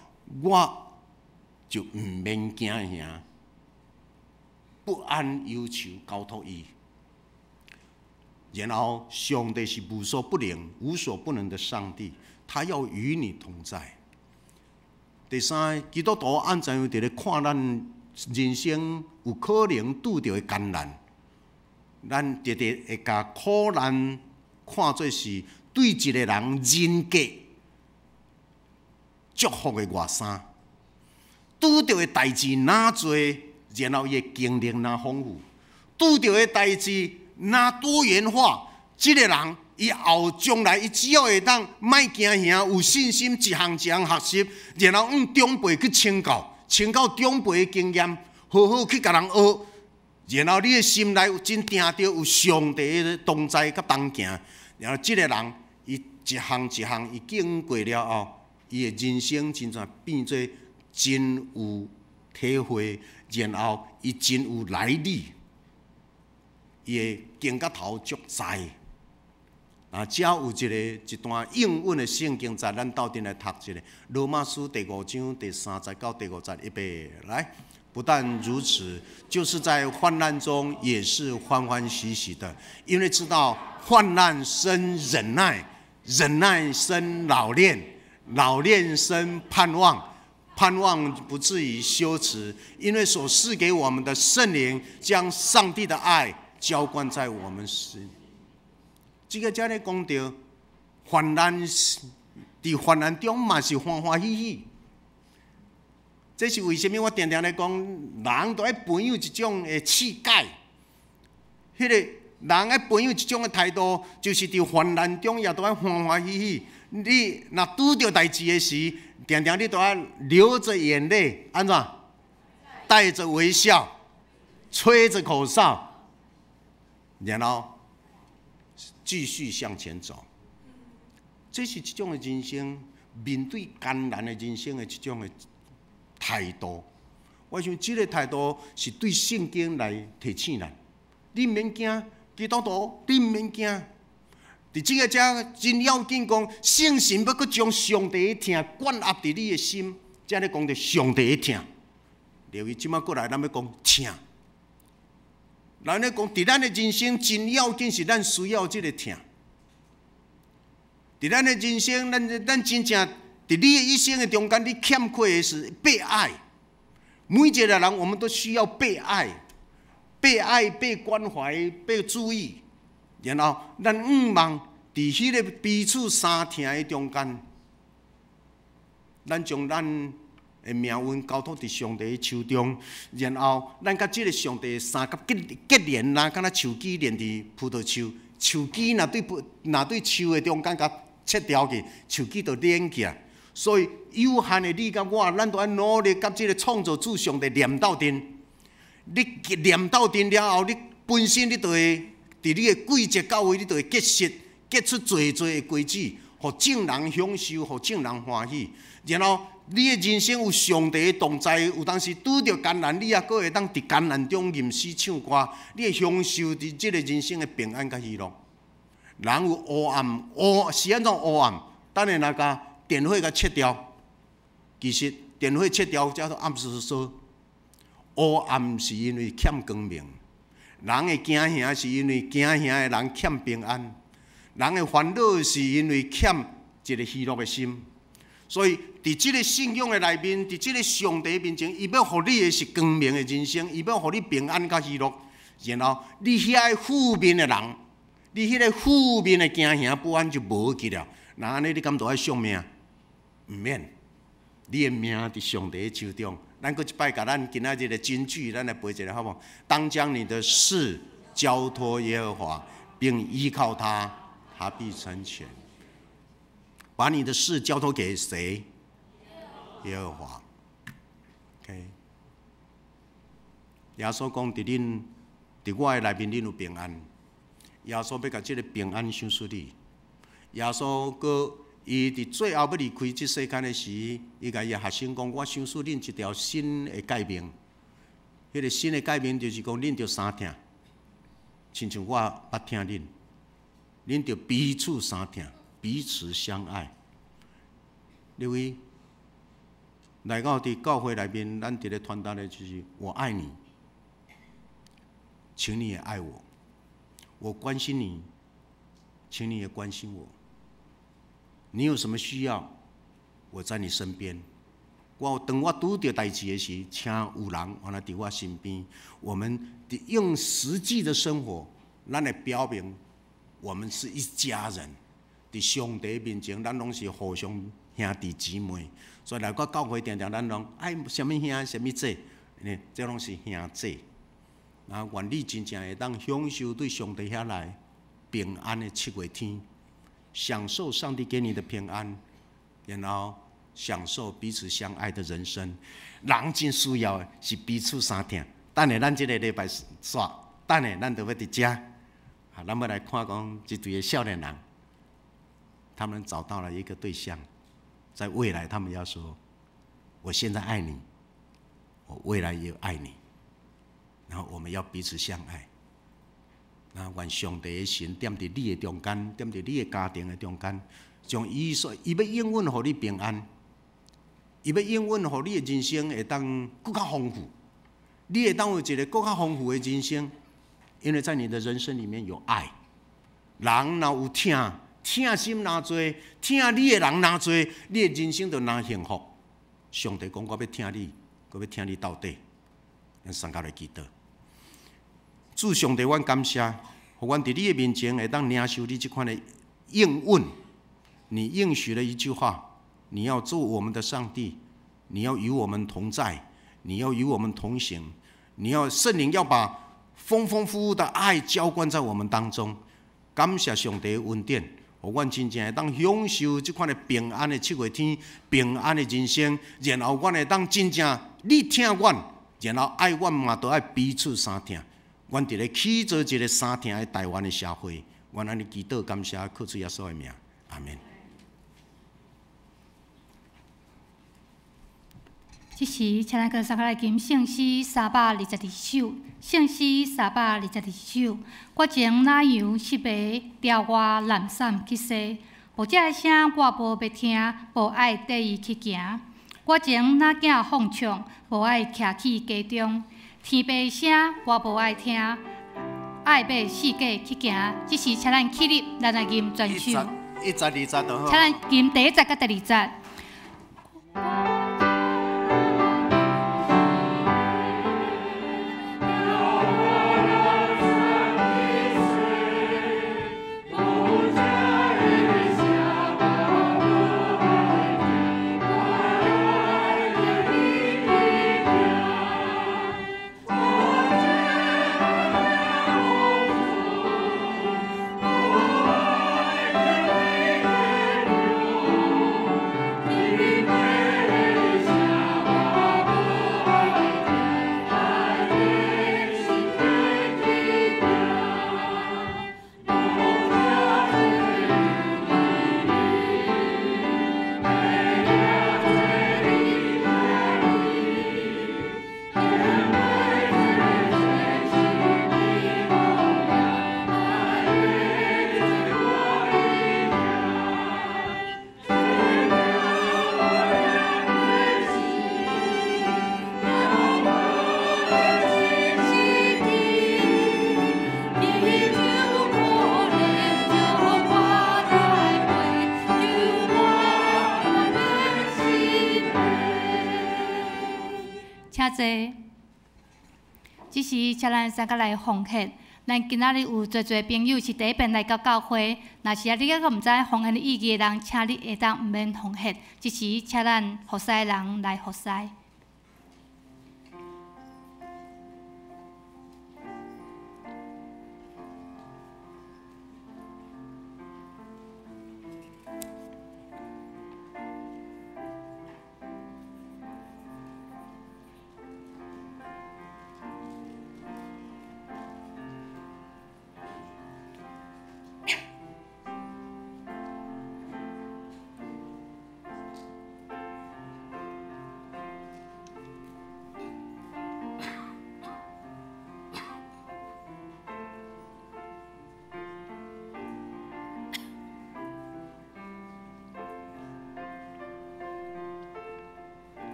我就唔免惊吓，不安忧愁交托伊。然后，上帝是无所不能、无所不能的上帝，他要与你同在。第三，基督徒安怎样伫咧看咱人生有可能拄到的艰难？咱直直会把苦难看作是对一个人人格祝福的外衫。拄到的代志哪多，然后伊的经历哪丰富；拄到的代志哪多元化，这个人伊后将来伊只要会当莫惊吓，有信心一项一项学习，然后用长辈去请教长辈的经验，好好去甲人学。然后你的心内有真定着有上帝的同在甲同行，然后这个人伊一项一项伊经过了后，伊的人生真正变做真有体会，然后伊真有来历，伊会经到头足在。遮有一段应允的圣经，咱斗阵来读一下《罗马书》第5章第3节到第5节，预备来。不但如此，就是在患难中也是欢欢喜喜的，因为知道患难生忍耐，忍耐生老练，老练生盼望，盼望不至于羞耻，因为所赐给我们的圣灵将上帝的爱浇灌在我们心。这个才咧讲到患难，伫患难中嘛是欢欢喜喜。这是为什么？我常常咧讲，人都爱培养一种的气概，迄个人爱培养一种的态度，就是伫患难中也都爱欢欢喜喜。你若拄着代志的时，常常你都要流着眼泪，安怎？带着微笑，吹着口哨，然后继续向前走。这是一种的人生，面对艰难的人生的一种的态度。我想这个态度是对圣经来提醒咱。你唔免惊，基督徒，你唔免惊。伫这个只真要紧讲，圣神要搁将上帝的疼灌压伫你的心，才咧讲到上帝的疼。留意即摆过来，咱要讲疼。咱咧讲，伫咱的人生真要紧是咱需要这个疼。伫咱的人生，咱真正伫你的一生的中间，你欠缺的是被爱。每一个人，我们都需要被爱、被爱、被关怀、被注意。然后，咱毋忘伫迄个彼此相疼的中间，咱将咱的命运交托伫上帝的手中。然后，咱甲即个上帝的三角结连啦，敢若树枝连伫葡萄树，树枝若对树的中间甲切掉去，树枝就连起来。所以有限的你甲我，咱都要努力甲即个创造主上帝连斗阵。你连斗阵了后，你本身你就会。伫你的季节到位，你就会结出最的果子，互众人享受，互众人欢喜。然后你的人生有上帝的同在，有当时拄着艰难，你也阁会当伫艰难中吟诗唱歌，你会享受伫即个人生的平安甲喜乐。人有黑暗，是安怎黑暗？等下那个电火甲切掉，其实电火切掉叫做暗时说，黑暗是因为欠光明。人会惊吓，是因为惊吓的人欠平安；人会烦恼，是因为欠一个喜乐的心。所以，伫即个信仰的内面，伫即个上帝面前，伊要互你的是光明的人生，伊要互你平安甲喜乐。然后，你遐负面的人，你迄个负面的惊吓不安就无去了。那安尼，你敢都爱丧命？毋免，你的命伫上帝的手中。咱搁一摆，甲咱今仔日的金句，咱来背一下好不好？当将你的事交托耶和华，并依靠他，他必成全。把你的事交托给谁？耶和华。OK。耶稣讲：伫我的内面，恁有平安。耶稣要甲这个平安赏赐你。耶稣搁。伊伫最后要离开这世间的时，伊甲伊的学生讲：我赏赐恁一条新的诫命。迄个新的诫命就是讲，恁着相疼，亲像我捌听恁，恁着彼此相疼，彼此相爱。因为来到伫教会内面，咱伫咧传达的就是我爱你，请你也爱我；我关心你，请你也关心我。你有什么需要，我在你身边。当我拄着代志的时，请有人安尼伫我身边。我们用实际的生活，咱来表明我们是一家人。伫上帝面前，咱拢是互相兄弟姊妹。所以来到教会，常常咱拢爱什么兄什么姐，这拢是兄姐。然后愿你真正会当享受对上帝遐来平安的7月天。享受上帝给你的平安，然后享受彼此相爱的人生。人真需要的是彼此相疼。等下咱这个礼拜煞，等下咱就要伫遮，咱要来看讲一对的少年人，他们找到了一个对象，在未来他们要说：我现在爱你，我未来也爱你，然后我们要彼此相爱。啊！愿上帝的神踮伫你的中间，踮伫你的家庭的中间，将伊要永远互你平安，伊要永远互你的人生会当更较丰富，你会当有一个更较丰富的人生，因为在你的人生里面有爱。人若有疼心若多，疼你的人若多，你的人生就若幸福。上帝讲我要疼你，我要疼你到底。咱三甲来祈祷，主上帝，阮感谢，互阮伫你的面前会当领受你这款的应允。你应许了一句话：你要做我们的上帝，你要与我们同在，你要与我们同行，你要圣灵要把丰丰富富的爱浇灌在我们当中。感谢上帝的恩典，互阮真正会当享受这款的平安的7月天，平安的人生。然后阮会当真正你疼阮，然后爱阮嘛，都爱彼此相疼。阮伫咧起造一个相疼的台湾的社会。阮安尼祈祷感谢，靠主耶稣的名，阿门。这时，请咱跟三个来吟圣诗322首，圣诗322首。我情哪样失迷，调我懒散去西。无这个声我无要听，无爱缀伊去行。我情哪囝放唱，无爱徛起家中。天父声我无爱听，爱要四界去行。这时，请咱起立，咱来吟全首。110、20都好。请咱吟第1节甲第2节。请坐。只是请咱三个来奉献。咱今仔日有侪朋友是第一遍来到教会，若是你还毋知奉献的意义的人，请你下当毋免奉献。只是请咱服侍的人来服侍。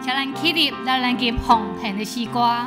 请咱起立，来咱今奉献的诗歌。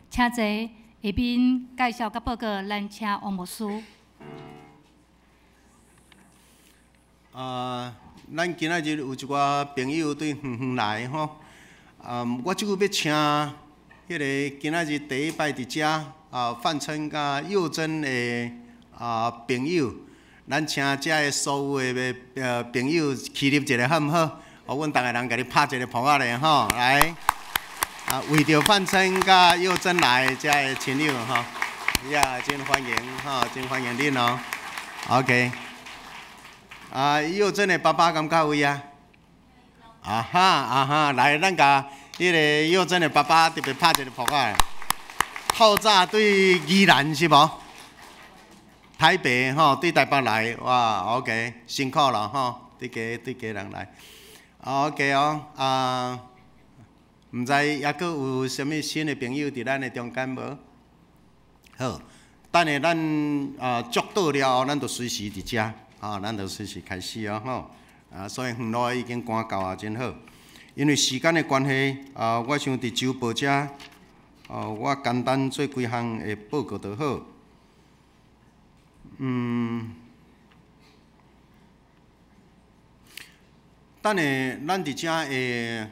请坐，下面介绍甲报告，咱请王牧师。咱今仔日有一寡朋友对远远来吼，我即久要请迄个今仔日第一摆伫遮范琛甲佑珍的朋友，咱请遮的所有的朋友起立一下好毋好？互阮逐个人甲你拍一个扑仔咧吼，来。为着范琛甲佑珍来遮的亲友吼，呀，真欢迎吼，真欢迎恁哦。OK， 佑珍的爸爸敢到位啊？来，咱甲迄个佑珍的爸爸特别拍一个扑仔。透早对宜兰是无？台北吼，对台北来，哇 ，OK， 辛苦了吼，对家人来。OK 哦，毋知还阁有啥物新的朋友伫咱的中间无？好，等下咱祝到了后，咱就随时伫遮，咱就随时开始哦吼。所以远路已经赶到啊，真好。因为时间的关系，我想伫周报遮，我简单做几项的报告就好。等下，咱伫遮的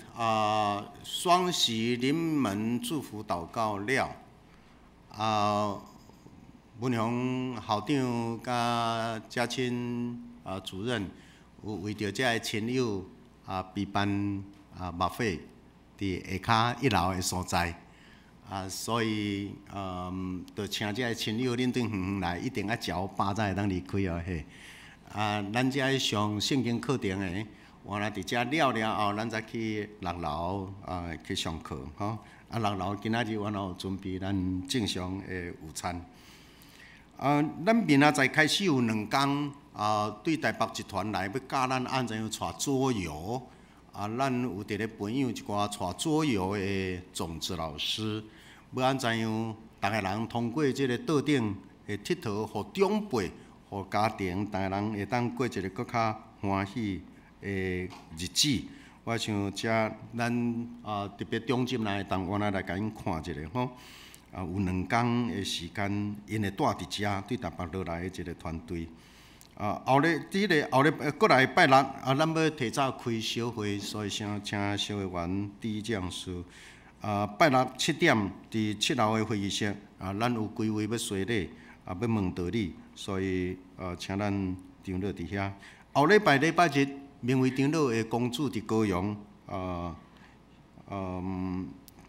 双喜临门祝福祷告了，文宏校长甲嘉青主任有为着遮个亲友备办麦费伫下骹1楼的所在，所以就请遮个亲友恁对远远来，一定要交8才会当离开哦嘿。咱遮上圣经课程的。完了，伫遮了了后，咱再去6楼去上课吼。6楼今仔日完了有准备咱正常的午餐。咱明仔载开始有2天对台北集团来要教咱安怎样带桌游。咱有伫咧培养一寡带桌游的种子老师，要安怎样？逐个人通过即个桌顶的佚佗，互长辈、互家庭，逐个人会当过一个搁较欢喜。日子，我想遮咱特别中心来当我来甲因看一下吼。有2天的时间，因会带伫遮对台北落来的一个团队。后日后日过来拜六，咱要提早开小会，所以请小会员第一讲师。拜六7点伫7楼的会议室，咱有几位要洗礼，要问道理，所以请咱长老伫遐。后礼拜日。名为长老的公主伫高雄，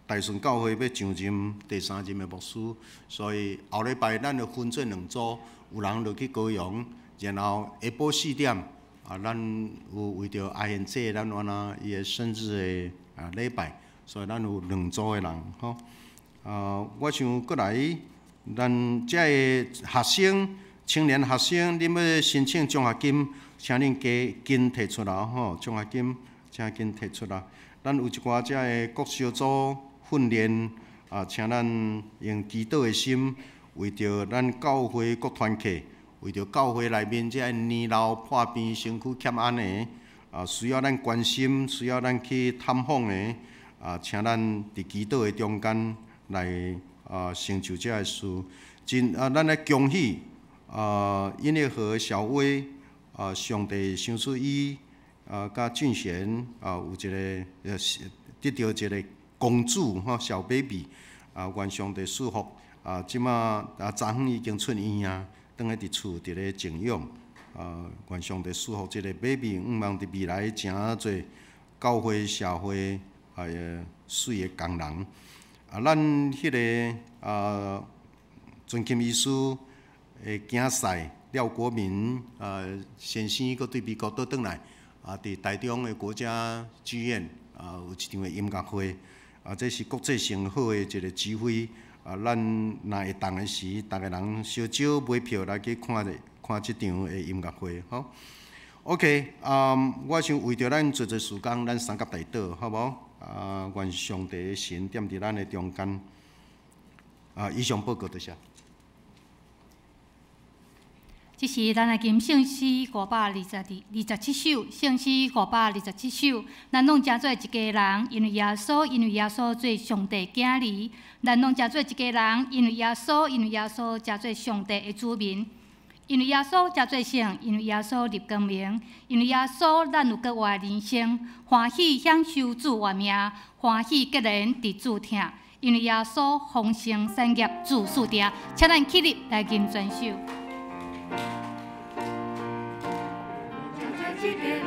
大顺教会要上任第3任的牧师，所以后礼拜咱就分做2组，有人就去高雄，然后下晡4点，咱有为着阿贤姐咱完了伊的生日的礼拜，所以咱有2组的人吼。我想过来，咱遮个学生、青年学生，恁要申请奖学金。请恁加紧提出来吼，奖学金请紧提出来。咱有一寡遮个各小组训练，请咱用祈祷的心，为着咱教会各团契，为着教会内面遮个年老破病、身躯欠安的，需要咱关心、需要咱去探访的，请咱伫祈祷的中间来成就遮个事。咱来恭喜音乐和小薇。上帝赏赐伊甲俊贤有一个得到一个公主小 baby 愿上帝祝福即马昨昏已经出院啊，倒来伫厝伫咧静养愿上帝祝福即个 baby， 望伫未来诚侪教会社会水的工人咱迄个尊钦医师的竞赛。廖国民先生，佫对美国倒转来，伫台中的国家剧院有一场的音乐会，这是国际上好的一个机会，咱若会当的时，逐个人小少买票来去看即场的音乐会，吼。OK， 我想为着咱做事工，咱三甲大道，好无？愿上帝的神踮伫咱的中间。以上报告多谢。这是咱的金圣诗527首，圣诗527首，咱拢诚做一家人，因为耶稣做上帝囝儿，咱拢诚做一家人，因为耶稣诚做上帝的子民，因为耶稣诚做圣，因为耶稣立光明，因为耶稣咱有国外人生，欢喜享受主万名，欢喜结连伫主听，因为耶稣丰盛产业主属定，请咱起立来吟全首。一个人，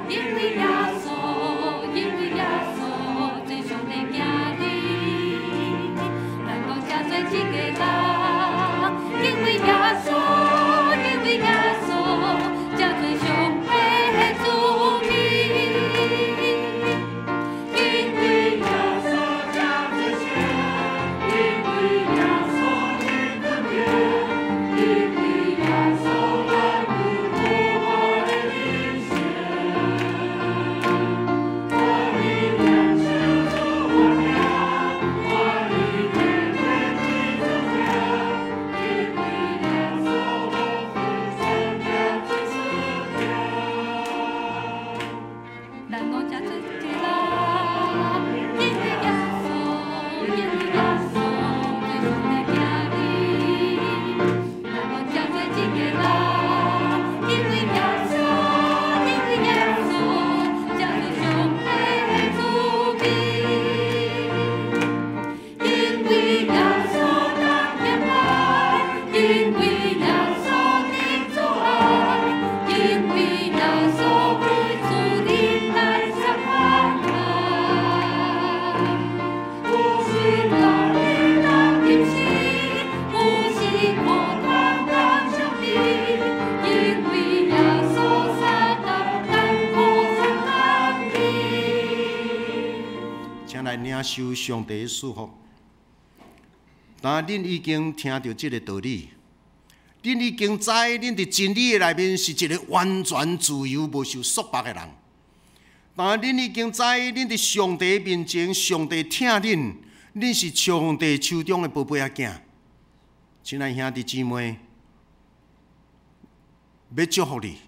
因为耶稣，做上帝囝儿，咱拢诚做一个人，因为耶稣，诚做上帝的子民，因为耶稣诚做圣，因为耶稣立光明，因为耶稣咱有国外的人生，我里面受主我名，我里面面基督名，因为耶稣我丰盛了最思念，咱拢诚做一个人，因为耶稣，做上帝囝儿，咱拢诚做一个人。因为耶稣，诚做上帝的子民，因为耶稣当天来，因为耶稣的主爱，因为耶稣为主人来相盼盼，有时当你当今时，有时苦难当上帝。因为耶稣三担担苦三担你，请来领受上帝的祝福。但恁已经听到这个道理，恁已经知恁伫真理的内面是一个完全自由、无受束缚的人。但恁已经知恁伫上帝面前，上帝听恁，恁是上帝手中的宝贝仔囝。亲爱兄弟姊妹，要祝福你，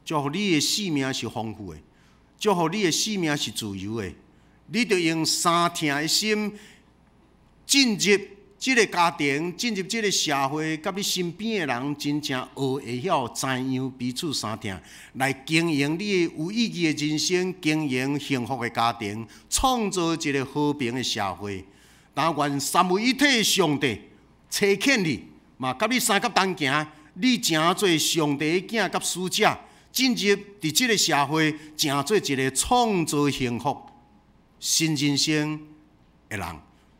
祝福你的生命是丰富的，祝福你的生命是自由的。你着用三听的心进入这个家庭，进入这个社会，甲你身边的人真正会晓知样彼此三听，来经营你有意义的人生，经营幸福的家庭，创造一个和平的社会。但愿三位一体的上帝差遣你，嘛甲你三甲同行。你诚做上帝的囝甲使者，进入伫即个社会，诚做一个创造幸福新人生的人。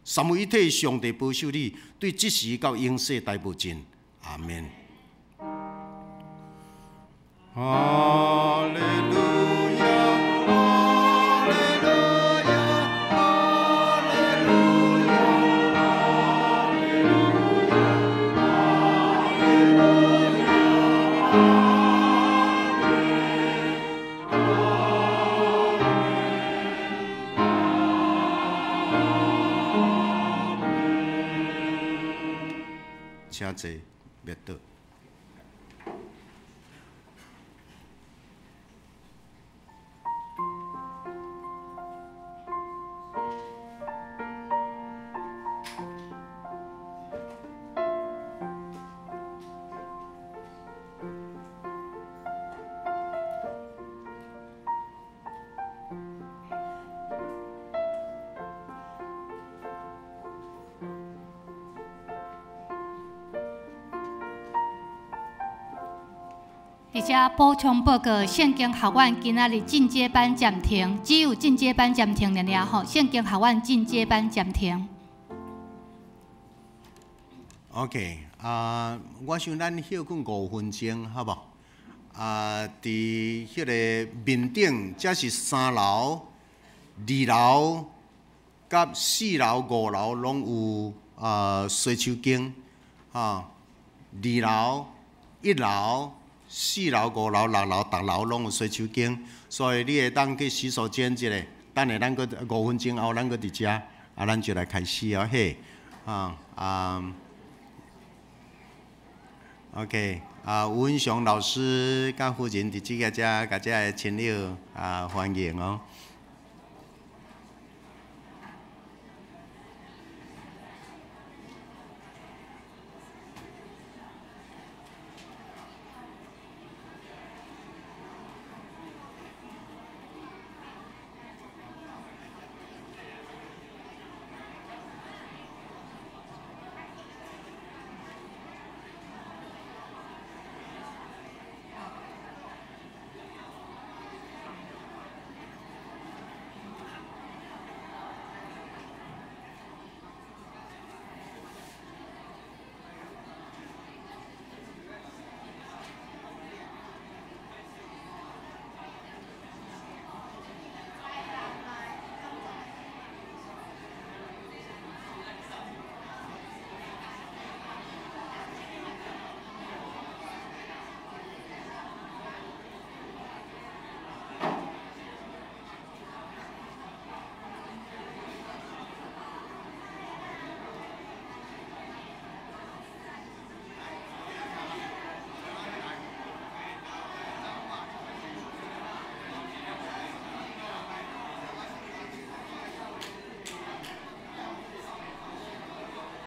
三位一体上帝保守你，对即时到永世大保证。阿门。哈利路亚，哈利路亚，哈利路亚，哈利路亚，哈利路亚。请坐，别倒。而且补充报告，圣经学院今仔日进阶班暂停，只有进阶班暂停了吼。圣经学院进阶班暂停。OK，我想咱休困5分钟，好不好？伫迄个面顶，这是3楼、2楼、甲4楼、5楼拢有洗手间，2楼、1楼、4楼、5楼、6楼，逐楼拢有洗手间，所以你会当去洗手间一下。等下咱搁5分钟后，咱搁伫遮，咱就来开始哦，嘿，OK，吴文雄老师甲夫人伫即个遮，甲遮个亲友欢迎哦。